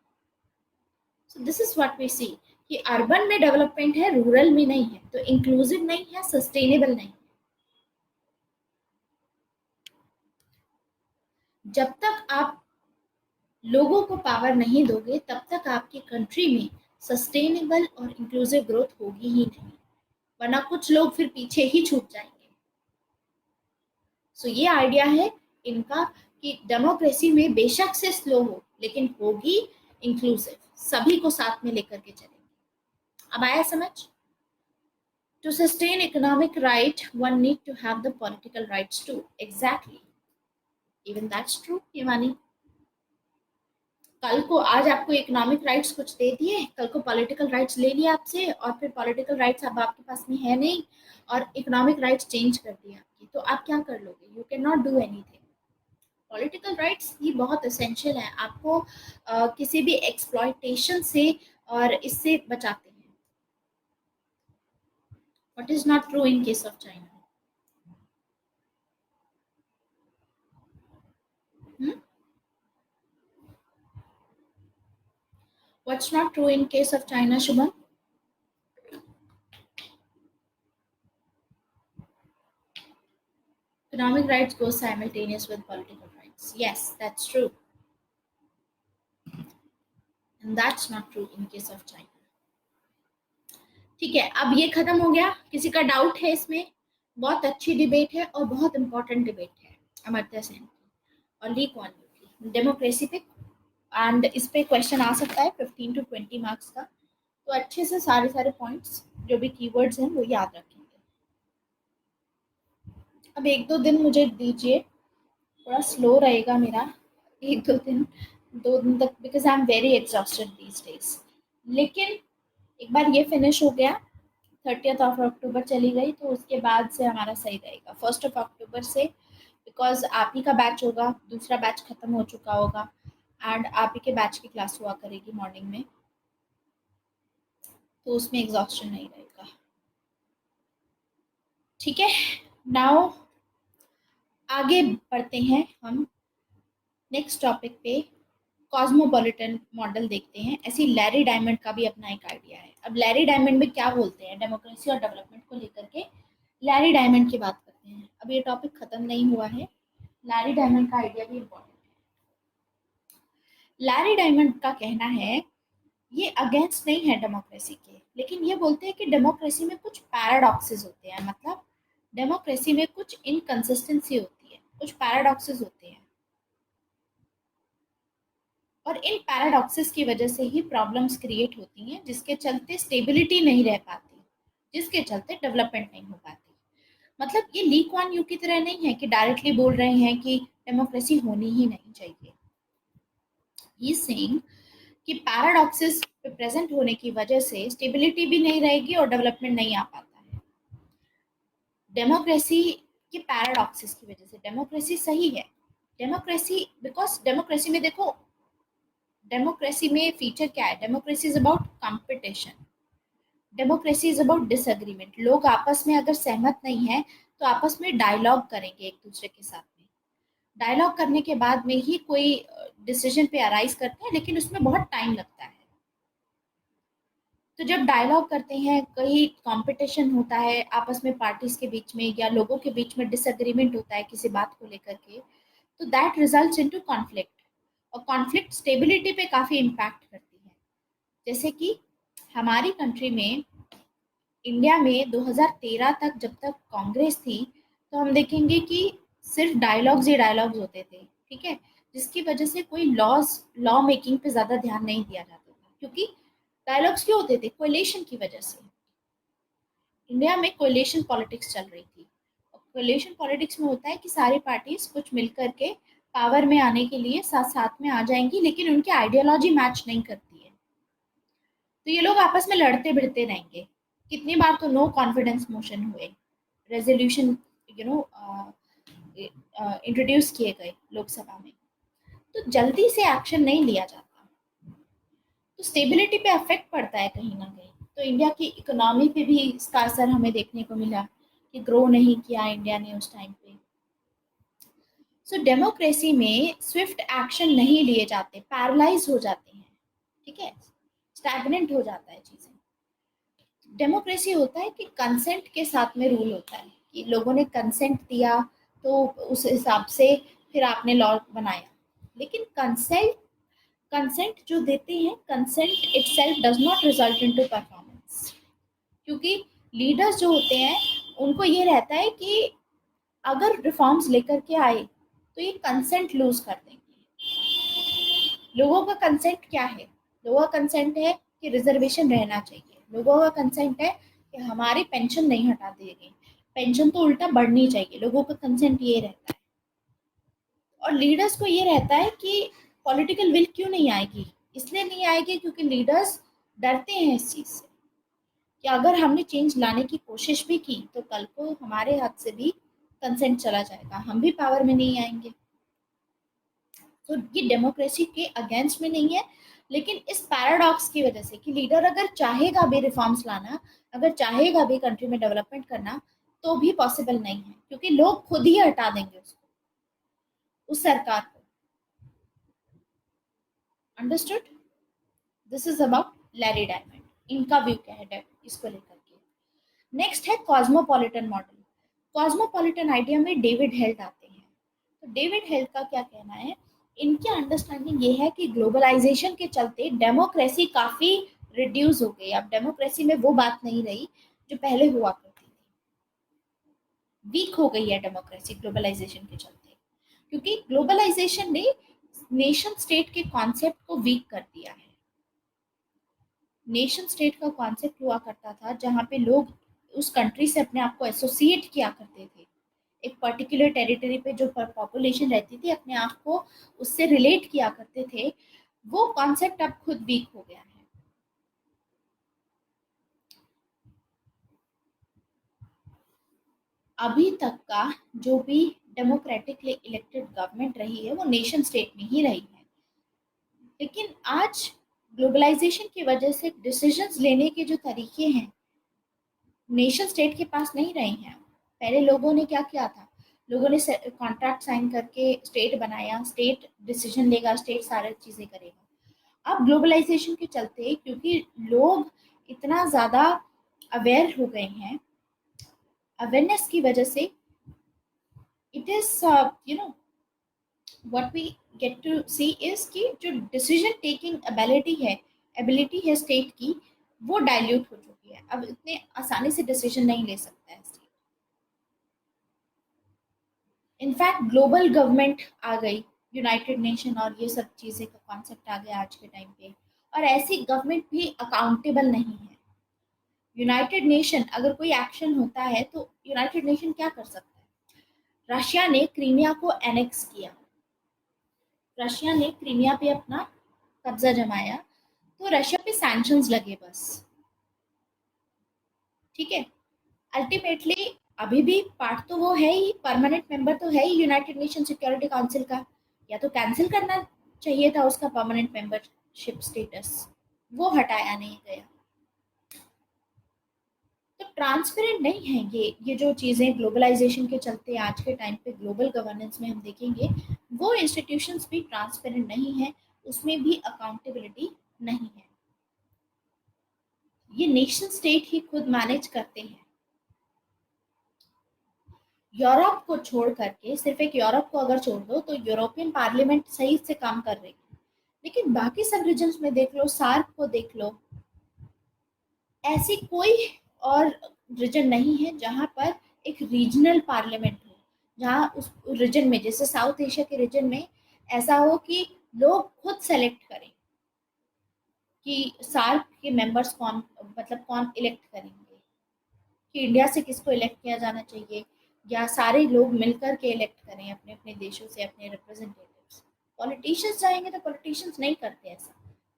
So this is what we see कि अर्बन में डेवलपमेंट है, रूरल में नहीं है, तो इंक्लूसिव नहीं है, सस्टेनेबल नहीं है। जब तक आप लोगों को पावर नहीं दोगे तब तक आपकी कंट्री में सस्टेनेबल और इंक्लूसिव ग्रोथ होगी ही नहीं, वरना कुछ लोग फिर पीछे ही छूट जाएंगे। सो ये आइडिया है इनका कि डेमोक्रेसी में बेशक से स्लो हो लेकिन होगी इंक्लूसिव, सभी को साथ में लेकर के चलेंगे। अब आया समझ? To sustain economic right one need to have the political rights too. Exactly, even that's true Himani. कल को आज आपको इकोनॉमिक राइट्स कुछ दे दिए, कल को पॉलिटिकल राइट्स ले लिया आपसे और फिर पॉलिटिकल राइट्स अब आपके पास में है नहीं और इकोनॉमिक राइट्स चेंज कर दिए आपकी, तो आप क्या कर लोगे? You can not do anything. Political rights ही बहुत एसेंशियल है, आपको किसी भी एक्सप्लॉयटेशन से और इससे बचाते हैं। What is not true in case of China? What's not true in case of China, Shubham? Economic rights go simultaneous with political rights. Yes, that's true. And that's not true in case of China. ठीक है, अब ये खत्म हो गया। किसी का doubt है इसमें? बहुत अच्छी डिबेट है और बहुत इंपॉर्टेंट डिबेट है अमर्त्य सेन की और ली कुआन यू की डेमोक्रेसी पे। एंड इस पे क्वेश्चन आ सकता है 15 to 20 मार्क्स का, तो अच्छे से सारे सारे पॉइंट्स जो भी कीवर्ड्स हैं वो याद रखेंगे। अब एक दो दिन मुझे दीजिए, थोड़ा स्लो रहेगा मेरा एक दो दिन तक, because I am very exhausted these days. लेकिन एक बार ये फिनिश हो गया, 30th ऑफ अक्टूबर चली गई, तो उसके बाद से हमारा सही रहेगा 1st ऑफ अक्टूबर से, बिकॉज आप ही का बैच होगा, दूसरा बैच खत्म हो चुका होगा एंड आप ही के बैच की क्लास हुआ करेगी मॉर्निंग में, तो उसमें एग्जॉस्शन नहीं रहेगा। ठीक है, नाउ आगे बढ़ते हैं हम नेक्स्ट टॉपिक पे। कॉस्मोपॉलिटन मॉडल देखते हैं। ऐसी लैरी डायमंड का भी अपना एक आइडिया है। अब लैरी डायमंड में क्या बोलते हैं डेमोक्रेसी और डेवलपमेंट को लेकर के, लैरी डायमंड की बात करते हैं। अब ये टॉपिक खत्म नहीं हुआ है, लैरी डायमंड का आइडिया भी इम्पोर्टेंट है। लैरी डायमंड का कहना है, ये अगेंस्ट नहीं है डेमोक्रेसी के, लेकिन ये बोलते हैं कि डेमोक्रेसी में कुछ पैराडॉक्सेस होते हैं, मतलब डेमोक्रेसी में कुछ इनकंसिस्टेंसी होती है, कुछ पैराडॉक्सेस होते हैं और इन पैराडॉक्सेस की वजह से ही प्रॉब्लम्स क्रिएट होती हैं, जिसके चलते स्टेबिलिटी नहीं रह पाती, जिसके चलते डेवलपमेंट नहीं हो पाती। मतलब ये ली कुआन यू की तरह नहीं है कि डायरेक्टली बोल रहे हैं कि डेमोक्रेसी होनी ही नहीं चाहिए। ही सेइंग कि पैराडॉक्सेस प्रेजेंट होने की वजह से स्टेबिलिटी भी नहीं रहेगी और डेवलपमेंट नहीं आ पाता है। डेमोक्रेसी के पैराडॉक्सेस की वजह से डेमोक्रेसी सही है। डेमोक्रेसी बिकॉज डेमोक्रेसी में देखो, डेमोक्रेसी में फीचर क्या है, democracy is about competition, democracy is about disagreement. लोग आपस में अगर सहमत नहीं है तो आपस में डायलॉग करेंगे एक दूसरे के साथ में, डायलॉग करने के बाद में ही कोई डिसीजन पे अराइज करते हैं, लेकिन उसमें बहुत टाइम लगता है। तो जब डायलॉग करते हैं, कहीं कंपटीशन होता है आपस में पार्टीज के बीच में या लोगों के बीच में, डिसएग्रीमेंट होता है किसी बात को लेकर के, तो दैट रिजल्ट्स इनटू कॉन्फ्लिक्ट, और कॉन्फ्लिक्ट स्टेबिलिटी पे काफी इम्पैक्ट करती है। जैसे कि हमारी कंट्री में, इंडिया में 2013 तक जब तक कांग्रेस थी, तो हम देखेंगे कि सिर्फ डायलॉग्स ही डायलॉग्स होते थे, ठीक है, जिसकी वजह से कोई लॉ मेकिंग पे ज्यादा ध्यान नहीं दिया जाता था। क्योंकि डायलॉग्स क्यों होते थे? कोलिशन की वजह से। इंडिया में कोलिशन पॉलिटिक्स चल रही थी। कोलिशन पॉलिटिक्स में होता है कि सारी पार्टीज कुछ मिलकर के पावर में आने के लिए साथ साथ में आ जाएंगी, लेकिन उनकी आइडियोलॉजी मैच नहीं करती है, तो ये लोग आपस में लड़ते भिड़ते रहेंगे। कितनी बार तो नो कॉन्फिडेंस मोशन हुए, रेजोल्यूशन यू नो इंट्रोड्यूस किए गए लोकसभा में, तो जल्दी से एक्शन नहीं लिया जाता, तो स्टेबिलिटी पे अफेक्ट पड़ता है कहीं ना कहीं। तो इंडिया की इकोनॉमी पे भी इसका असर हमें देखने को मिला कि ग्रो नहीं किया इंडिया ने उस टाइम पे। सो डेमोक्रेसी में स्विफ्ट एक्शन नहीं लिए जाते, पैरालाइज हो जाते हैं, ठीक है, स्टैग्नेंट हो जाता है चीजें। डेमोक्रेसी होता है कि कंसेंट के साथ में रूल होता है, कि लोगों ने कंसेंट दिया तो उस हिसाब से फिर आपने लॉ बनाया। लेकिन कंसेंट कंसेंट जो देते हैं, consent itself does not result into performance. क्योंकि लीडर्स जो होते हैं, उनको ये रहता है कि अगर रिफॉर्म्स लेकर के आए तो ये कंसेंट लूज कर देंगे। लोगों का कंसेंट क्या है? लोगों का कंसेंट है कि रिजर्वेशन रहना चाहिए, लोगों का कंसेंट है कि हमारी पेंशन नहीं हटा देंगे, पेंशन तो उल्टा बढ़नी चाहिए, लोगों का कंसेंट ये रहता है। और लीडर्स को ये रहता है कि पॉलिटिकल विल क्यों नहीं आएगी, इसलिए नहीं आएगी क्योंकि लीडर्स डरते हैं इस चीज से कि अगर हमने चेंज लाने की कोशिश भी की तो कल को हमारे हाथ से भी कंसेंट चला जाएगा, हम भी पावर में नहीं आएंगे। तो ये डेमोक्रेसी के अगेंस्ट में नहीं है, लेकिन इस पैराडॉक्स की वजह से कि लीडर अगर चाहेगा भी रिफॉर्म्स लाना, अगर चाहेगा भी कंट्री में डेवलपमेंट करना, तो भी पॉसिबल नहीं है, क्योंकि लोग खुद ही हटा देंगे उसको, उस सरकार को। Understood? This is about Larry diamond, इनका व्यू क्या है इसको लेकर के। नेक्स्ट है कॉस्मोपॉलिटन मॉडल। कॉस्मोपॉलिटन आइडिया में डेविड हेल्थ आते हैं। तो डेविड हेल्थ का क्या कहना है, इनकी अंडरस्टैंडिंग ये है कि ग्लोबलाइजेशन के चलते डेमोक्रेसी काफी रिड्यूस हो गई। अब डेमोक्रेसी में वो बात नहीं रही जो पहले हुआ करती थी, वीक हो गई है डेमोक्रेसी ग्लोबलाइजेशन के चलते, क्योंकि ग्लोबलाइजेशन ने नेशन स्टेट के कॉन्सेप्ट को वीक कर दिया है। नेशन स्टेट का कॉन्सेप्ट हुआ करता था जहाँ पे लोग उस कंट्री से अपने आप को एसोसिएट किया करते थे, एक पर्टिकुलर टेरिटरी पे जो पॉपुलेशन रहती थी अपने आप को उससे रिलेट किया करते थे, वो कॉन्सेप्ट अब खुद वीक हो गया है। अभी तक का जो भी डेमोक्रेटिकली इलेक्टेड गवर्नमेंट रही है वो नेशन स्टेट में ही रही है, लेकिन आज ग्लोबलाइजेशन की वजह से डिसीजंस लेने के जो तरीके हैं नेशन स्टेट के पास नहीं रहे हैं। पहले लोगों ने क्या किया था, लोगों ने कॉन्ट्रैक्ट साइन करके स्टेट बनाया, स्टेट डिसीजन लेगा, स्टेट सारी चीजें करेगा। अब ग्लोबलाइजेशन के चलते क्योंकि लोग इतना ज्यादा अवेयर हो गए हैं, अवेयरनेस की वजह से it is you know what we get to see is कि जो डिसीजन टेकिंग एबिलिटी है स्टेट की, वो डाइल्यूट हो चुकी है। अब इतने आसानी से डिसीजन नहीं ले सकता है स्टेट। इनफैक्ट ग्लोबल गवर्नमेंट आ गई, यूनाइटेड नेशन और ये सब चीज़ें का कॉन्सेप्ट आ गया आज के टाइम पे, और ऐसी गवर्नमेंट भी अकाउंटेबल नहीं है। यूनाइटेड नेशन अगर कोई एक्शन होता है तो यूनाइटेड नेशन क्या कर सकता है? रशिया ने क्रीमिया को एनेक्स किया, रशिया ने क्रीमिया पे अपना कब्जा जमाया, तो रशिया पे सैंक्शंस लगे बस। ठीक है, अल्टीमेटली अभी भी पार्ट तो वो है ही, परमानेंट मेंबर तो है ही यूनाइटेड नेशन सिक्योरिटी काउंसिल का, या तो कैंसिल करना चाहिए था उसका परमानेंट मेंबरशिप स्टेटस, वो हटाया नहीं गया। तो ट्रांसपेरेंट नहीं है ये जो चीज़ें ग्लोबलाइजेशन के चलते आज के टाइम पे ग्लोबल गवर्नेंस में हम देखेंगे, वो इंस्टीट्यूशंस भी ट्रांसपेरेंट नहीं है, उसमें भी अकाउंटेबिलिटी नहीं है। ये नेशन स्टेट ही खुद मैनेज करते हैं। यूरोप को छोड़ करके, सिर्फ एक यूरोप को अगर छोड़ दो तो यूरोपियन पार्लियामेंट सही से काम कर रही है, लेकिन बाकी सब रीजन्स में देख लो, सार्क को देख लो, ऐसी कोई और रीजन नहीं है जहां पर एक रीजनल पार्लियामेंट हो, जहां उस रीजन में, जैसे साउथ एशिया के रीजन में ऐसा हो कि लोग खुद सेलेक्ट करें कि सार्क के मेंबर्स कौन, मतलब कौन इलेक्ट करेंगे, कि इंडिया से किसको इलेक्ट किया जाना चाहिए, या सारे लोग मिलकर के इलेक्ट करें अपने अपने देशों से अपने रिप्रेजेंटेटिव्स। पॉलिटिशियंस जाएंगे तो पॉलिटिशियंस नहीं करते ऐसा,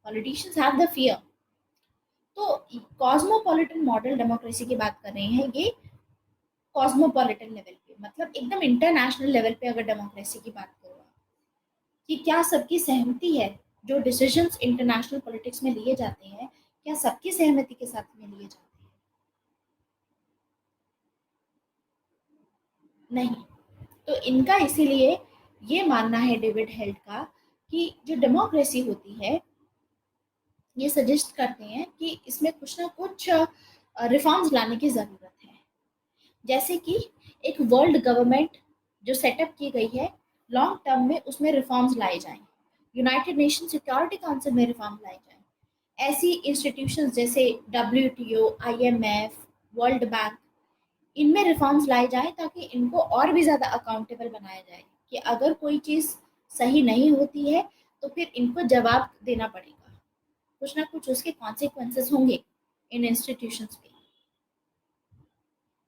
पॉलिटिशियंस हैव द फियर। तो कॉस्मोपॉलिटन मॉडल डेमोक्रेसी की बात कर रहे हैं, ये कॉस्मोपॉलिटन लेवल पे, मतलब एकदम इंटरनेशनल लेवल पे अगर डेमोक्रेसी की बात करो कि क्या सबकी सहमति है, जो डिसीजंस इंटरनेशनल पॉलिटिक्स में लिए जाते हैं क्या सबकी सहमति के साथ में लिए जाते हैं? नहीं। तो इनका इसीलिए ये मानना है डेविड हेल्ड का कि जो डेमोक्रेसी होती है, ये सजेस्ट करते हैं कि इसमें कुछ ना कुछ रिफॉर्म्स लाने की ज़रूरत है, जैसे कि एक वर्ल्ड गवर्नमेंट जो सेटअप की गई है लॉन्ग टर्म में, उसमें रिफॉर्म्स लाए जाएं, यूनाइटेड नेशन सिक्योरिटी काउंसिल में रिफॉर्म लाए जाएं, ऐसी इंस्टीट्यूशंस जैसे WTO, IMF, वर्ल्ड बैंक, इनमें रिफॉर्म्स लाए जाएं ताकि इनको और भी ज़्यादा अकाउंटेबल बनाया जाए कि अगर कोई चीज़ सही नहीं होती है तो फिर इनको जवाब देना पड़ेगा, कुछ ना कुछ उसके कॉन्सिक्वेंसेस होंगे इन इंस्टीट्यूशंस पे।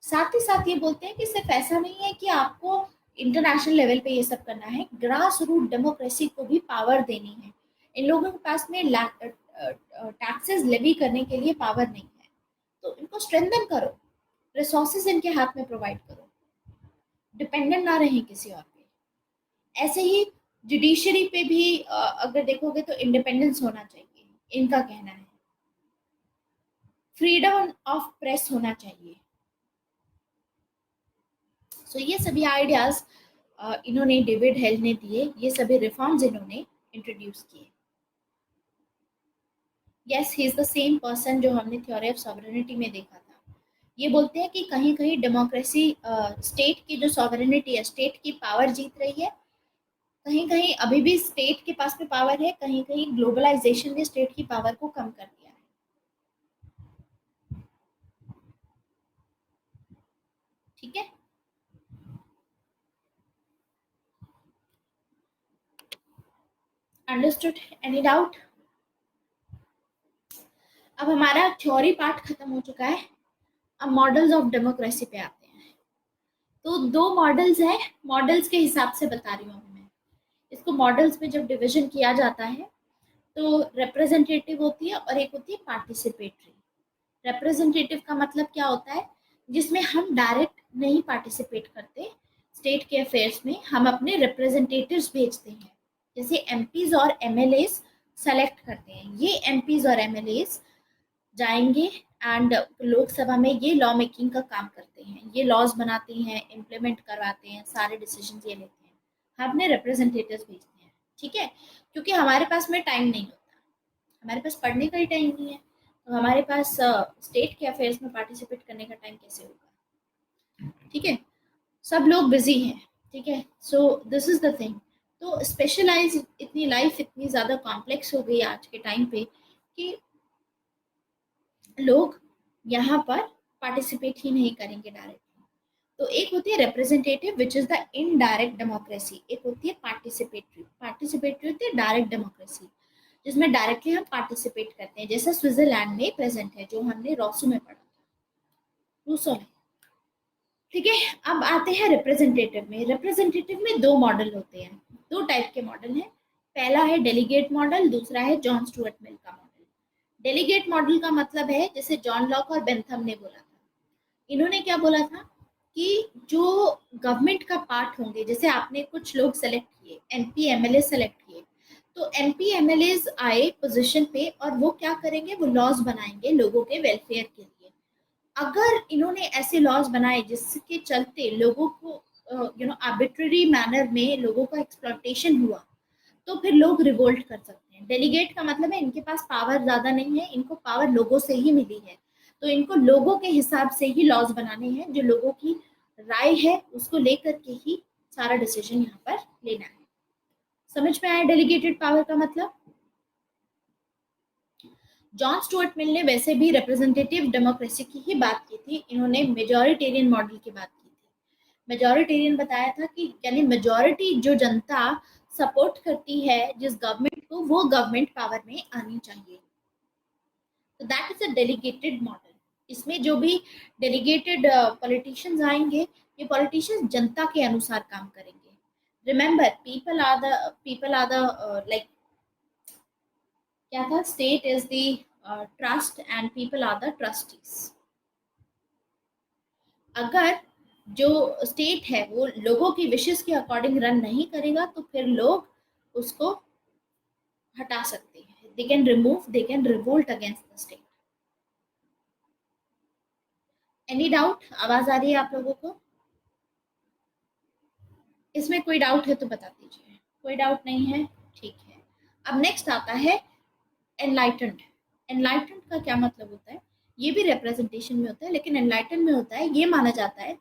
साथ ही साथ ये बोलते हैं कि सिर्फ ऐसा नहीं है कि आपको इंटरनेशनल लेवल पे ये सब करना है, ग्रास रूट डेमोक्रेसी को भी पावर देनी है। इन लोगों के पास में टैक्सेस लेवी करने के लिए पावर नहीं है, तो इनको स्ट्रेंथन करो, रिसोर्सेज इनके हाथ में प्रोवाइड करो, डिपेंडेंट ना रहें किसी और पे। ऐसे ही जुडिशरी पे भी अगर देखोगे तो इंडिपेंडेंस होना चाहिए, इनका कहना है। फ्रीडम ऑफ प्रेस होना चाहिए। सो ये सभी आइडियाज इन्होंने, डेविड हेल ने दिए, ये सभी रिफॉर्म्स इन्होंने इंट्रोड्यूस किए। Yes, he is the same person जो हमने थ्योरी ऑफ सॉवरेनिटी में देखा था। ये बोलते हैं कि कहीं कहीं डेमोक्रेसी, स्टेट की जो सॉवरेनिटी है, स्टेट की पावर जीत रही है, कहीं कहीं अभी भी स्टेट के पास में पावर है, कहीं कहीं ग्लोबलाइजेशन ने स्टेट की पावर को कम कर दिया है। ठीक है, अंडरस्टूड? Any doubt? अब हमारा थ्योरी पार्ट खत्म हो चुका है, अब मॉडल्स ऑफ डेमोक्रेसी पे आते हैं। तो दो मॉडल्स हैं, मॉडल्स के हिसाब से बता रही हूँ मैं इसको। मॉडल्स में जब डिवीजन किया जाता है तो रिप्रेजेंटेटिव होती है और एक होती है पार्टिसिपेटरी। रिप्रेजेंटेटिव का मतलब क्या होता है? जिसमें हम डायरेक्ट नहीं पार्टिसिपेट करते स्टेट के अफेयर्स में, हम अपने रिप्रेजेंटेटिव्स भेजते हैं, जैसे एमपीज और एमएलएस सेलेक्ट करते हैं। ये एमपीज और एमएलएस जाएंगे एंड लोकसभा में ये लॉ मेकिंग का काम करते हैं, ये लॉज बनाते हैं, इम्प्लीमेंट करवाते हैं, सारे डिसीजन ये लेते हैं, हम अपने रिप्रेजेंटेटिव्स भेजते हैं। ठीक है, क्योंकि हमारे पास में टाइम नहीं होता, हमारे पास पढ़ने का ही टाइम नहीं है, तो हमारे पास स्टेट के अफेयर्स में पार्टिसिपेट करने का टाइम कैसे होगा? ठीक है, सब लोग बिजी हैं। ठीक है, सो दिस इज द थिंग। तो स्पेशलाइज, इतनी लाइफ इतनी ज़्यादा कॉम्प्लेक्स हो गई आज के टाइम पे कि लोग यहाँ पर पार्टिसिपेट ही नहीं करेंगे डायरेक्टली। तो एक होती है representative which is the indirect democracy, एक होती है पार्टिसिपेटरी। पार्टिसिपेटरी होती है डायरेक्ट डेमोक्रेसी, जिसमें डायरेक्टली हम पार्टिसिपेट करते हैं, जैसा स्विट्जरलैंड में प्रेजेंट है, जो हमने रॉसू में पढ़ा। रूसो में। ठीक है, अब आते हैं रिप्रेजेंटेटिव में। रिप्रेजेंटेटिव में दो मॉडल होते हैं, दो टाइप के मॉडल हैं। पहला है डेलीगेट मॉडल, दूसरा है जॉन स्टुअर्ट मिल का मॉडल। डेलीगेट मॉडल का मतलब है, जैसे जॉन लॉक और बेंथम ने बोला था, इन्होंने क्या बोला था कि जो गवर्नमेंट का पार्ट होंगे, जैसे आपने कुछ लोग सेलेक्ट किए, एमपी एमएलए सेलेक्ट किए, तो एमपी एमएलए आए पोजीशन पे और वो क्या करेंगे, वो लॉज बनाएंगे लोगों के वेलफेयर के लिए। अगर इन्होंने ऐसे लॉज बनाए जिसके चलते लोगों को आर्बिट्ररी मैनर में लोगों का एक्सप्लॉयटेशन हुआ, तो फिर लोग रिवोल्ट कर सकते हैं। डेलीगेट का मतलब है इनके पास पावर ज्यादा नहीं है, इनको पावर लोगों से ही मिली है, तो इनको लोगों के हिसाब से ही लॉज बनाने हैं, जो लोगों की राय है उसको लेकर के ही सारा डिसीजन यहाँ पर लेना है। समझ में आया डेलीगेटेड पावर का मतलब? जॉन स्टुअर्ट मिल ने वैसे भी रिप्रेजेंटेटिव डेमोक्रेसी की ही बात की थी, इन्होंने मेजॉरिटेरियन मॉडल की बात की थी। मेजॉरिटेरियन बताया था कि यानी मेजॉरिटी जो जनता सपोर्ट करती है जिस गवर्नमेंट को, वो गवर्नमेंट पावर में आनी चाहिए। तो that is a delegated model. इसमें जो भी डेलीगेटेड पॉलिटिशियंस आएंगे, ये पॉलिटिशियंस जनता के अनुसार काम करेंगे। Remember, people are the like, क्या था, state is the trust and people are the trustees. अगर जो स्टेट है वो लोगों की विशेष के अकॉर्डिंग रन नहीं करेगा, तो फिर लोग उसको हटा सकते हैं। They can remove, they can revolt against the state. Any doubt? आवाज आ रही है आप लोगों को? इसमें कोई डाउट है तो बता दीजिए। कोई डाउट नहीं है? ठीक है। अब नेक्स्ट आता है एनलाइटेंड। एनलाइटेंड का क्या मतलब होता है? ये भी रिप्रेजेंटेशन में होता है, लेकिन एनलाइटन में होता है, ये माना जाता है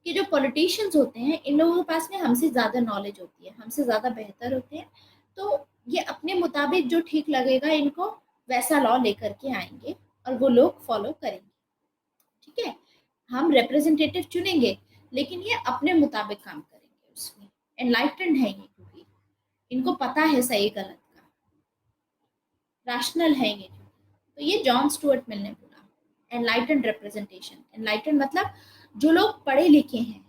कि जो पॉलिटिशियंस होते हैं, इन लोगों के पास में हमसे ज़्यादा नॉलेज होती है, हमसे ज़्यादा बेहतर होते हैं, तो ये अपने मुताबिक जो ठीक लगेगा इनको वैसा लॉ लेकर के आएंगे और वो लोग फॉलो करेंगे। ठीक है, हम रिप्रेजेंटेटिव चुनेंगे लेकिन ये अपने मुताबिक काम करेंगे उसमें। एनलाइटेंड है ये, क्योंकि इनको पता है सही गलत का, रैशनल है ये। तो ये जॉन स्टुअर्ट मिल ने बोला एनलाइटेंड रिप्रेजेंटेशन। एनलाइटेंड मतलब जो लोग पढ़े लिखे हैं,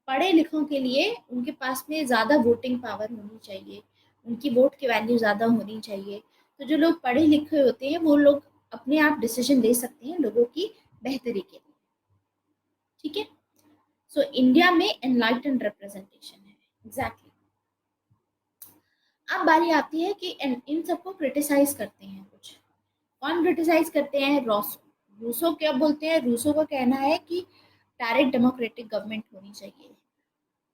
पढ़े लिखों के लिए उनके पास में ज़्यादा वोटिंग पावर होनी चाहिए, उनकी वोट की वैल्यू ज़्यादा होनी चाहिए। तो जो लोग पढ़े लिखे होते हैं वो लोग अपने आप डिसीजन ले सकते हैं लोगों की बेहतरी के लिए। ठीक है, सो इंडिया में एनलाइटेंड रिप्रेजेंटेशन है। एग्जैक्टली। अब बारी आती है कि इन सबको क्रिटिसाइज करते हैं कुछ। कौन क्रिटिसाइज करते हैं? रूसो क्या बोलते हैं? रूसो का कहना है कि डायरेक्ट डेमोक्रेटिक गवर्नमेंट होनी चाहिए,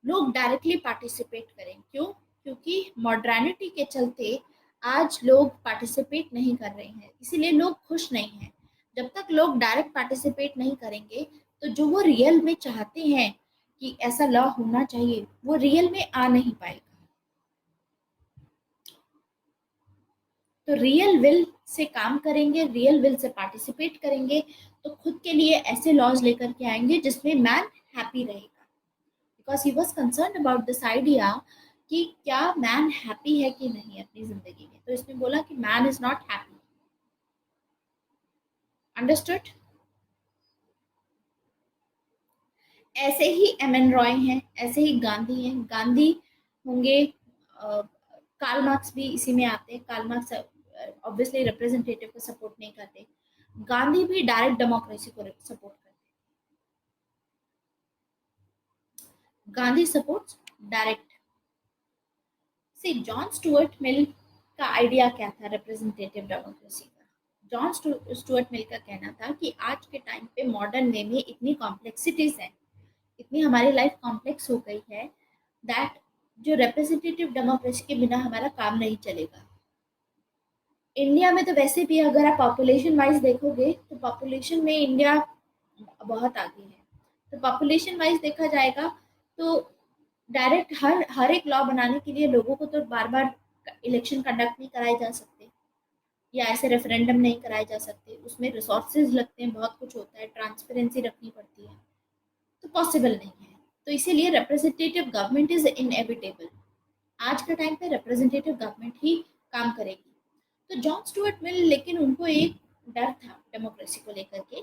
लोग डायरेक्टली पार्टिसिपेट करें। क्यों? क्योंकि मॉडर्निटी के चलते आज लोग पार्टिसिपेट नहीं कर रहे हैं, इसीलिए लोग खुश नहीं हैं। जब तक लोग डायरेक्ट पार्टिसिपेट नहीं करेंगे, तो जो वो रियल में चाहते हैं कि ऐसा लॉ होना चाहिए, वो रियल में आ नहीं पाएगा। तो रियल विल से काम करेंगे, रियल विल से पार्टिसिपेट करेंगे, तो खुद के लिए ऐसे लॉज लेकर के आएंगे जिसमें मैन हैप्पी रहेगा। Because he was concern about this idea कि क्या मैन हैप्पी है कि नहीं अपनी जिंदगी में। तो इसमें बोला कि man is not happy. Understood? ऐसे ही एम एन रॉय हैं, ऐसे ही गांधी हैं। गांधी होंगे, कार्ल मार्क्स भी इसी में आते हैं। कार्ल मार्क्स ऑब्वियसली रिप्रेजेंटेटिव को सपोर्ट नहीं करते, गांधी भी डायरेक्ट डेमोक्रेसी को सपोर्ट करते। Gandhi supports direct. See, John Stuart Mill का आइडिया क्या था रिप्रेजेंटेटिव डेमोक्रेसी का? जॉन स्टुअर्ट मिल का कहना था कि आज के टाइम पे मॉडर्न वे में इतनी कॉम्प्लेक्सिटीज हैं, इतनी हमारी लाइफ कॉम्प्लेक्स हो गई है, दैट जो रिप्रेजेंटेटिव डेमोक्रेसी के बिना हमारा काम नहीं चलेगा। इंडिया में तो वैसे भी अगर आप पॉपुलेशन वाइज देखोगे तो पॉपुलेशन में इंडिया बहुत आगे है। तो पॉपुलेशन वाइज देखा जाएगा तो डायरेक्ट हर एक लॉ बनाने के लिए लोगों को तो बार बार इलेक्शन कंडक्ट नहीं कराए जा सकते, या ऐसे रेफरेंडम नहीं कराए जा सकते, उसमें रिसोर्सेज लगते हैं, बहुत कुछ होता है, ट्रांसपेरेंसी रखनी पड़ती है, तो पॉसिबल नहीं है। तो इसीलिए रिप्रेजेंटेटिव गवर्नमेंट इज इनएविटेबल। आज के टाइम पे रिप्रेजेंटेटिव गवर्नमेंट ही काम करेगी। तो जॉन स्टुअर्ट मिल, लेकिन उनको एक डर था डेमोक्रेसी को लेकर के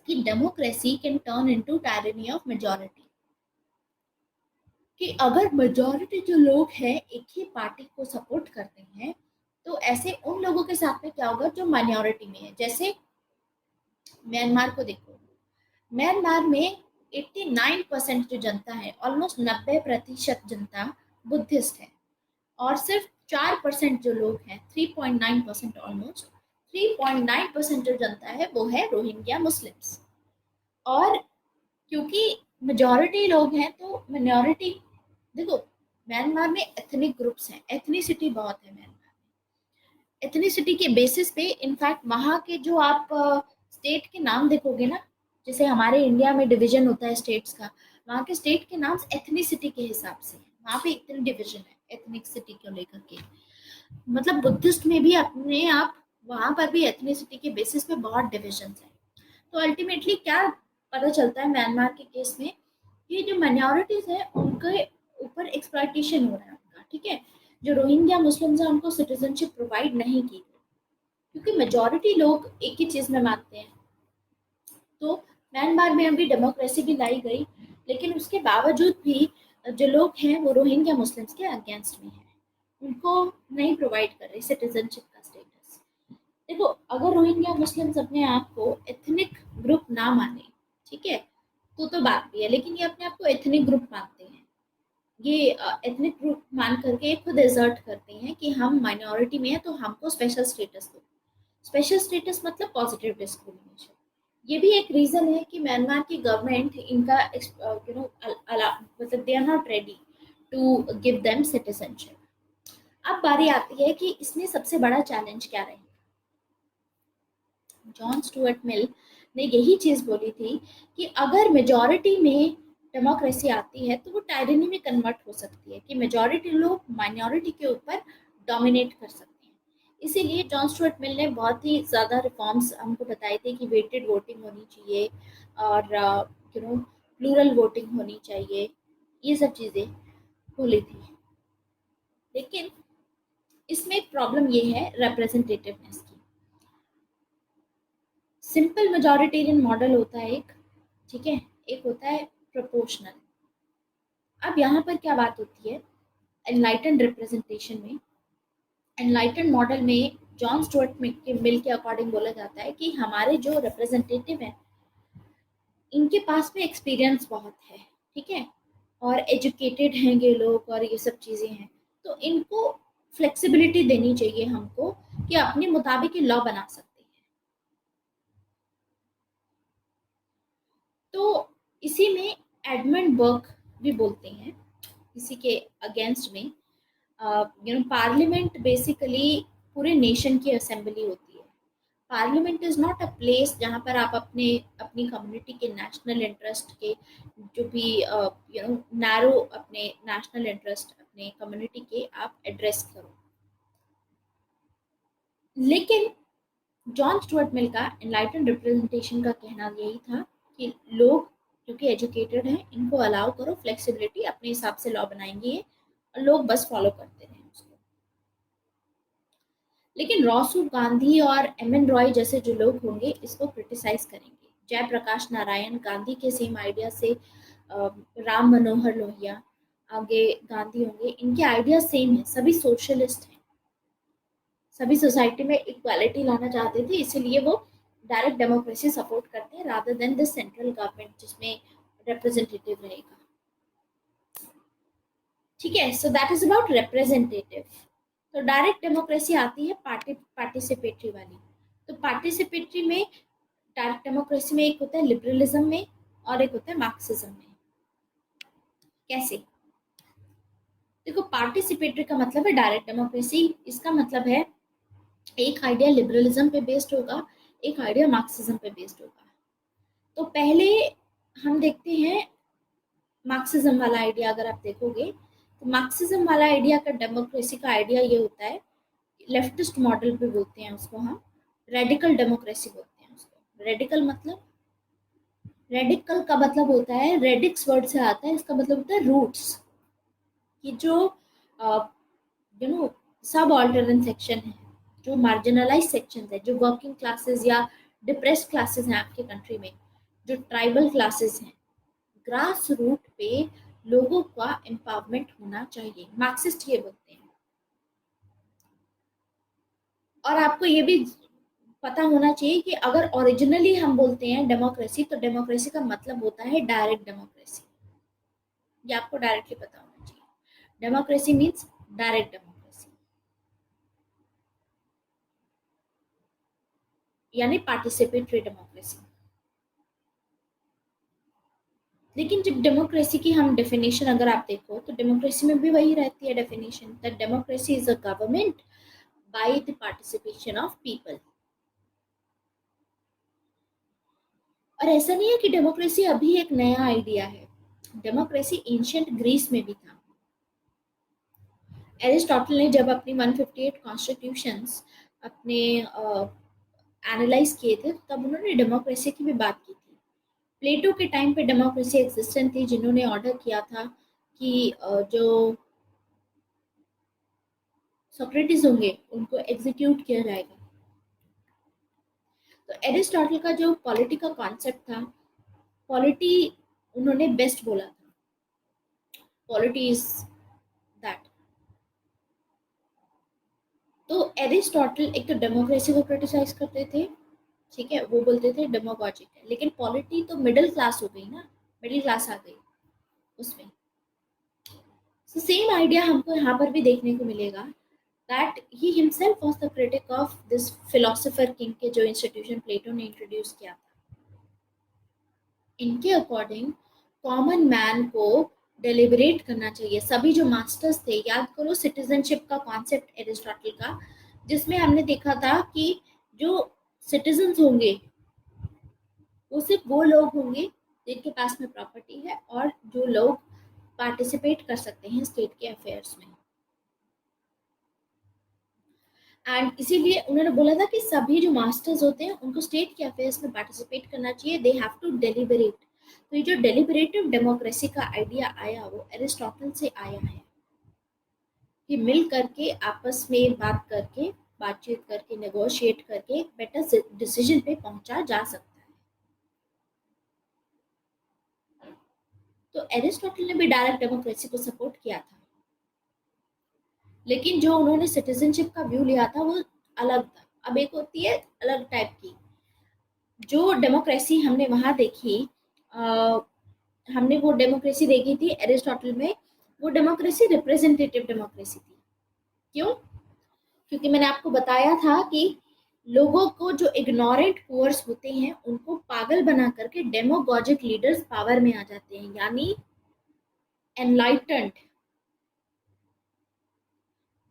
कि democracy can turn into tyranny of majority, कि अगर मेजॉरिटी जो लोग हैं एक ही पार्टी को सपोर्ट करते हैं तो ऐसे उन लोगों के साथ में क्या होगा जो माइनॉरिटी में है। जैसे म्यांमार को देखो, म्यांमार में 89% जो जनता है, ऑलमोस्ट 90% जनता बुद्धिस्ट है, और सिर्फ 4% जो लोग हैं, 3.9%, ऑलमोस्ट 3.9% जो जनता है वो है रोहिंग्या मुस्लिम्स। और क्योंकि मेजॉरिटी लोग हैं तो मिनॉरिटी, देखो म्यांमार में एथनिक ग्रुप्स हैं, एथनिसिटी बहुत है म्यांमार में। एथनिसिटी के बेसिस पे इनफैक्ट वहाँ के जो आप स्टेट के नाम देखोगे ना, जैसे हमारे इंडिया में डिवीजन होता है स्टेट्स का, वहाँ के स्टेट के नाम एथनिसिटी के हिसाब से है, वहाँ पे इतने डिवीजन है एथनिसिटी को लेकर के। मतलब बुद्धिस्ट में भी अपने आप वहाँ पर भी एथनिसिटी के बेसिस पे बहुत डिविजन है। तो अल्टीमेटली क्या पता चलता है म्यांमार के केस में, ये जो माइनॉरिटीज है उनके ऊपर एक्सप्लॉइटेशन हो रहा है उनका, ठीक है। जो रोहिंग्या मुस्लिम्स हैं उनको सिटीजनशिप प्रोवाइड नहीं की गई, क्योंकि मेजॉरिटी लोग एक ही चीज में मानते हैं। तो म्यांमार में अभी डेमोक्रेसी भी लाई गई, लेकिन उसके बावजूद भी जो लोग हैं वो रोहिंग्या मुस्लिम्स के अगेंस्ट में है, उनको नहीं प्रोवाइड कर रहे सिटीजनशिप का स्टेटस। देखो अगर रोहिंग्या मुस्लिम्स अपने आप को एथनिक ग्रुप ना माने, ठीक है, तो बात भी है, लेकिन ये अपने आप को एथनिक ग्रुप मानते हैं। ये एथनिक ग्रुप मान करके खुद एजर्ट करते हैं कि हम माइनॉरिटी में हैं तो हमको स्पेशल स्टेटस दो। स्पेशल स्टेटस मतलब पॉजिटिव डिस्क्रिमिनेशन। ये भी एक रीजन है कि म्यांमार की गवर्नमेंट इनका मतलब they are not ready to give them citizenship. अब बारी आती है कि इसमें सबसे बड़ा चैलेंज क्या रहेगा। जॉन स्टुअर्ट मिल ने यही चीज बोली थी कि अगर मेजॉरिटी में डेमोक्रेसी आती है तो वो टायरनी में कन्वर्ट हो सकती है, कि मेजॉरिटी लोग माइनॉरिटी के ऊपर डोमिनेट कर सकते हैं। इसीलिए जॉन स्टुअर्ट मिल ने बहुत ही ज़्यादा रिफॉर्म्स हमको बताए थे कि वेटेड वोटिंग होनी चाहिए और प्लूरल वोटिंग होनी चाहिए, ये सब चीज़ें बोली थी। लेकिन इसमें एक प्रॉब्लम ये है रिप्रेजेंटेटिवनेस की। सिंपल मेजॉरिटेरियन मॉडल होता है एक, ठीक है, एक होता है प्रोपोर्शनल। अब यहाँ पर क्या बात होती है, एनलाइटन रिप्रेजेंटेशन में, एनलाइटन मॉडल में जॉन स्टुअर्ट मिल के अकॉर्डिंग बोला जाता है कि हमारे जो रिप्रेजेंटेटिव हैं इनके पास में एक्सपीरियंस बहुत है, ठीक है, और एजुकेटेड हैं ये लोग और ये सब चीज़ें हैं, तो इनको फ्लेक्सिबिलिटी देनी चाहिए हमको कि अपने मुताबिक लॉ बना सकते हैं। तो इसी में एडमंड बर्क भी बोलते हैं इसी के अगेंस्ट में, पार्लियामेंट बेसिकली पूरे नेशन की असेंबली होती है। Parliament is not a place जहाँ पर आप अपने अपनी कम्युनिटी के नेशनल इंटरेस्ट के जो भी नैरो अपने नेशनल इंटरेस्ट अपने कम्युनिटी के आप एड्रेस करो। लेकिन जॉन स्टुअर्ट मिल का एनलाइटन रिप्रेजेंटेशन का कहना यही था कि लोग क्योंकि एजुकेटेड हैं इनको अलाउ करो फ्लेक्सिबिलिटी, अपने हिसाब से लॉ बनाएंगे और लोग बस फॉलो करते रहें उसको। लेकिन रासुव गांधी और एम एन रॉय जैसे जो लोग होंगे इसको क्रिटिसाइज करेंगे। जयप्रकाश नारायण गांधी के सेम आइडिया से राम मनोहर लोहिया आगे गांधी होंगे, इनके आइडिया सेम है, सभी सोशलिस्ट हैं, सभी सोसाइटी में इक्वालिटी लाना चाहते थे, इसीलिए वो डायरेक्ट डेमोक्रेसी सपोर्ट करते हैं rather than the central government जिसमें रिप्रेजेंटेटिव रहेगा। ठीक है, so that is about representative. तो डायरेक्ट डेमोक्रेसी आती है पार्टिसिपेटरी वाली। तो पार्टिसिपेटरी में डायरेक्ट डेमोक्रेसी में एक होता है लिबरलिज्म में और एक होता है मार्क्सिज्म में। कैसे? देखो पार्टिसिपेटरी का मतलब है डायरेक्ट डेमोक्रेसी, इसका मतलब है एक आइडिया लिबरलिज्म पे बेस्ड होगा, एक आइडिया मार्क्सिज्म पे बेस्ड होगा। तो पहले हम देखते हैं मार्क्सिज्म वाला आइडिया। अगर आप देखोगे तो मार्क्सिज्म वाला आइडिया का डेमोक्रेसी का आइडिया ये होता है, लेफ्टिस्ट मॉडल पे बोलते हैं उसको हम, रेडिकल डेमोक्रेसी बोलते हैं उसको। रेडिकल मतलब, रेडिकल का मतलब होता है, रेडिक्स वर्ड से आता है, इसका मतलब होता है रूट्स, कि जो सब ऑल्टरन सेक्शन है, जो मार्जिनलाइज सेक्शन है, जो वर्किंग क्लासेस या डिप्रेस्ड क्लासेस हैं आपके कंट्री में, जो ट्राइबल क्लासेस हैं, ग्रास रूट पे लोगों का एम्पावरमेंट होना चाहिए, मार्क्सिस्ट ये बोलते हैं। और आपको ये भी पता होना चाहिए कि अगर ओरिजिनली हम बोलते हैं डेमोक्रेसी, तो डेमोक्रेसी का मतलब होता है डायरेक्ट डेमोक्रेसी। ये आपको डायरेक्टली पता होना चाहिए। डेमोक्रेसी मीन्स डायरेक्ट डेमोक्रेसी, यानी पार्टिसिपेटरी डेमोक्रेसी। लेकिन जब डेमोक्रेसी की हम डेफिनेशन अगर आप देखो, तो डेमोक्रेसी में भी वही रहती है definition, that democracy is a government by the participation of people. और ऐसा नहीं है कि डेमोक्रेसी अभी एक नया आइडिया है, डेमोक्रेसी एंशियंट ग्रीस में भी था। एरिस्टोटल ने जब अपनी 158 कॉन्स्टिट्यूशंस अपने एनालाइज किए थे, तब उन्होंने डेमोक्रेसी की भी बात की थी। प्लेटो के टाइम पे डेमोक्रेसी एग्जिस्टेंट थी, जिन्होंने ऑर्डर किया था कि जो सोक्रेटिस होंगे उनको एग्जीक्यूट किया जाएगा। तो एरिस्टोटल का जो पॉलिटी का कॉन्सेप्ट था, पॉलिटी उन्होंने बेस्ट बोला था, पॉलिटी इज दैट। तो एरिस्टोटल एक तो डेमोक्रेसी को क्रिटिसाइज करते थे, ठीक है, वो बोलते थे डेमोगॉजिक है, लेकिन पॉलिटी तो मिडिल क्लास हो गई ना, मिडिल क्लास आ गई उसमें। सो सेम आइडिया हमको यहाँ पर भी देखने को मिलेगा, that he himself was the critic of this philosopher king के जो इंस्टीट्यूशन प्लेटो ने इंट्रोड्यूस किया था। इनके अकॉर्डिंग कॉमन मैन को डेलिबरेट करना चाहिए। सभी जो मास्टर्स थे, याद करो सिटीजनशिप का कॉन्सेप्ट एरिस्टोटल का, जिसमें हमने देखा था कि जो सिटीजन्स होंगे वो सिर्फ वो लोग होंगे जिनके पास में प्रॉपर्टी है और जो लोग पार्टिसिपेट कर सकते हैं स्टेट के अफेयर्स में। एंड इसीलिए उन्होंने बोला था कि सभी जो मास्टर्स होते हैं उनको स्टेट के अफेयर्स में पार्टिसिपेट करना चाहिए, दे हैव टू डेलिबरेट। तो ये जो डेलिबरेटिव डेमोक्रेसी का आइडिया आया, वो एरिस्टोटल से आया है कि मिल करके आपस में बात करके, बातचीत करके, नेगोशिएट करके एक बेटर डिसीजन पे पहुंचा जा सकता है। तो एरिस्टोटल ने भी डायरेक्ट डेमोक्रेसी को सपोर्ट किया था, लेकिन जो उन्होंने सिटीजनशिप का व्यू लिया था वो अलग था। अब एक होती है अलग टाइप की, जो डेमोक्रेसी हमने वहां देखी, हमने वो डेमोक्रेसी देखी थी एरिस्टोटल में, वो डेमोक्रेसी रिप्रेजेंटेटिव डेमोक्रेसी थी। क्यों? क्योंकि मैंने आपको बताया था कि लोगों को, जो इग्नोरेंट पुअर्स होते हैं, उनको पागल बना करके डेमोगॉजिक लीडर्स पावर में आ जाते हैं, यानी एनलाइटेंड,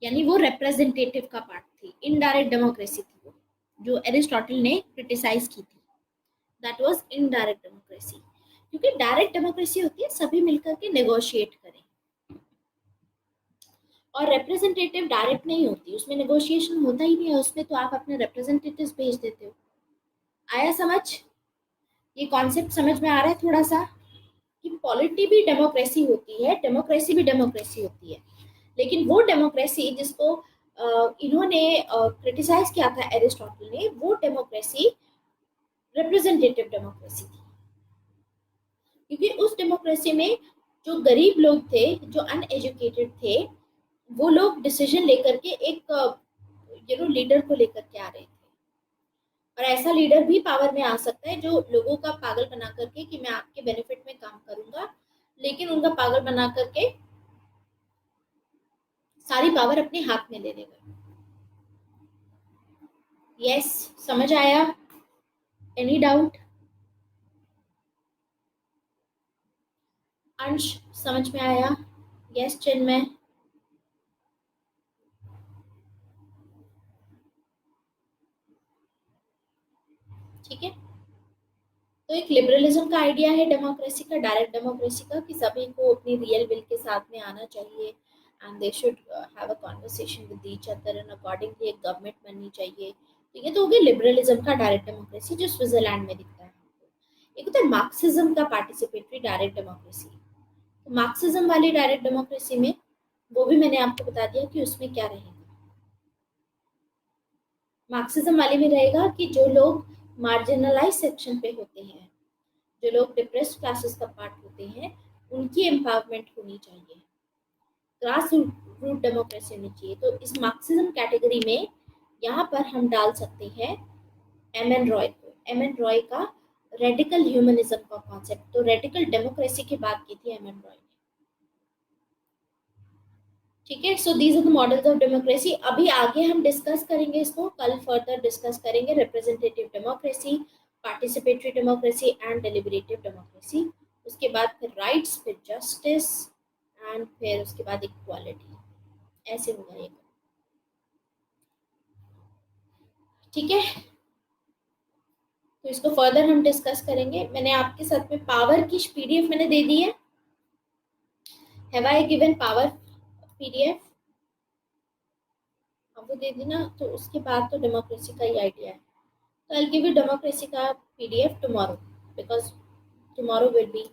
यानी वो रिप्रेजेंटेटिव का पार्ट थी, इनडायरेक्ट डेमोक्रेसी थी वो, जो एरिस्टोटल ने क्रिटिसाइज की थी, दैट वाज इनडायरेक्ट डेमोक्रेसी। क्योंकि डायरेक्ट डेमोक्रेसी होती है सभी मिलकर के नेगोशिएट करें, और रिप्रेजेंटेटिव डायरेक्ट नहीं होती, उसमें नेगोशिएशन होता ही नहीं है, उसमें तो आप अपने रिप्रेजेंटेटिव्स भेज देते हो। आया समझ? ये कॉन्सेप्ट समझ में आ रहा है थोड़ा सा, कि पॉलिटी भी डेमोक्रेसी होती है, डेमोक्रेसी भी डेमोक्रेसी होती है, लेकिन वो डेमोक्रेसी जिसको इन्होंने क्रिटिसाइज किया था एरिस्टोटल ने, वो डेमोक्रेसी रिप्रेजेंटेटिव डेमोक्रेसी थी। क्योंकि उस डेमोक्रेसी में जो गरीब लोग थे, जो अनएजुकेटेड थे, वो लोग डिसीजन लेकर के एक लीडर को लेकर के आ रहे थे। और ऐसा लीडर भी पावर में आ सकता है जो लोगों का पागल बना करके कि मैं आपके बेनिफिट में काम करूंगा, लेकिन उनका पागल बना करके सारी पावर अपने हाथ में ले लेगा। यस, समझ आया? Any doubt? अंश, समझ में आया? यस चिन्मय? ठीक है। तो एक लिबरलिज्म का आइडिया है डेमोक्रेसी का, डायरेक्ट डेमोक्रेसी का, कि सभी को अपनी रियल विल के साथ में आना चाहिए, and they should have a conversation with each other, and accordingly एक गवर्नमेंट बननी चाहिए। तो ये तो हो गया लिबरलिज्म का डायरेक्ट डेमोक्रेसी, जो स्विट्जरलैंड में दिखता है हमको। एक होता है मार्क्सिज्म का पार्टिसिपेटरी डायरेक्ट डेमोक्रेसी। तो मार्क्सिज्म वाली डायरेक्ट डेमोक्रेसी में, वो भी मैंने आपको बता दिया कि उसमें क्या रहेगा। मार्क्सिज्म वाले में रहेगा कि जो लोग मार्जिनलाइज सेक्शन पे होते हैं, जो लोग डिप्रेस्ड क्लासेस का पार्ट होते हैं उनकी एम्पावरमेंट होनी चाहिए, ग्रास रूट डेमोक्रेसी होनी चाहिए। तो इस मार्क्सिज्म कैटेगरी में यहाँ पर हम डाल सकते हैं एम एन रॉय को। एम एन रॉय का रेडिकल ह्यूमनिज्म का कॉन्सेप्ट, तो रेडिकल डेमोक्रेसी की बात की थी एम एन रॉय ने। ठीक है, so these are the models of democracy. अभी आगे हम डिस्कस करेंगे इसको, कल फर्दर डिस्कस करेंगे representative democracy, participatory democracy and deliberative democracy. उसके बाद फिर राइट्स, फिर जस्टिस एंड फिर उसके बाद इक्वालिटी, ऐसे होगा ये। ठीक है, तो इसको फर्दर हम डिस्कस करेंगे। मैंने आपके साथ में पावर की पीडीएफ मैंने दे दी है। Have I given power PDF? अब वो दे दी ना, तो उसके बाद तो डेमोक्रेसी का ही आइडिया है। तो आई गिव यू डेमोक्रेसी का PDF tomorrow, because tomorrow will be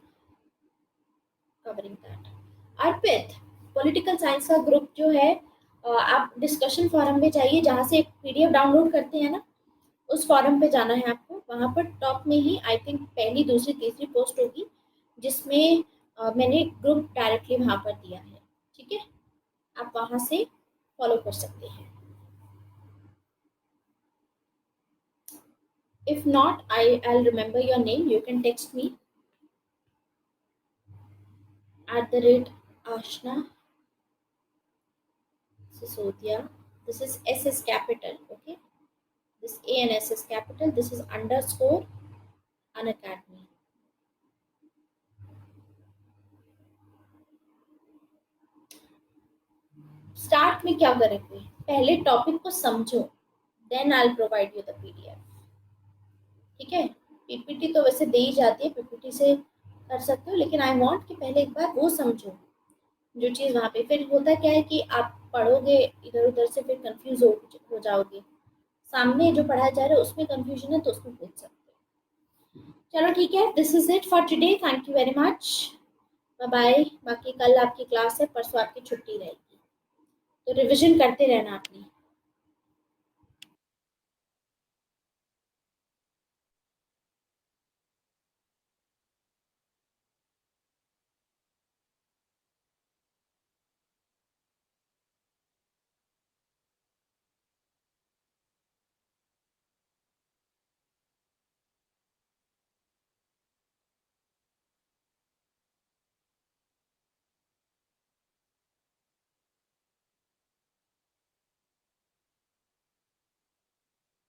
covering that. Arpit, political science का ग्रुप जो है, आप डिस्कशन फोरम में जाइए, जहाँ से एक पीडीएफ डाउनलोड करते हैं ना, उस फॉरम पे जाना है आपको। वहाँ पर टॉप में ही आई थिंक पहली, दूसरी, तीसरी पोस्ट होगी जिसमें मैंने ग्रुप डायरेक्टली वहाँ पर दिया है। ठीक है, आप वहाँ से फॉलो कर सकते हैं। If not, I'll remember your name. You can text me @Ashna Sisodia. This is S is capital, okay? This A and S is capital. This is underscore Unacademy. Start में क्या करेंगे, पहले टॉपिक को समझो, then I will provide you the PDF. ठीक है, PPT तो वैसे दे ही जाती है, पीपीटी से कर सकते हो, लेकिन आई वांट कि पहले एक बार वो समझो जो चीज़ वहाँ पे। फिर होता क्या है कि आप पढ़ोगे इधर उधर से, फिर कंफ्यूज हो जाओगे। सामने जो पढ़ाया जा रहा है उसमें कंफ्यूजन है तो उसमें पूछ सकते हो। चलो ठीक है, this is it for today. Thank you very much, bye bye. बाकी कल आपकी क्लास है, परसों आपकी छुट्टी रहेगी, तो रिविजन करते रहना अपनी।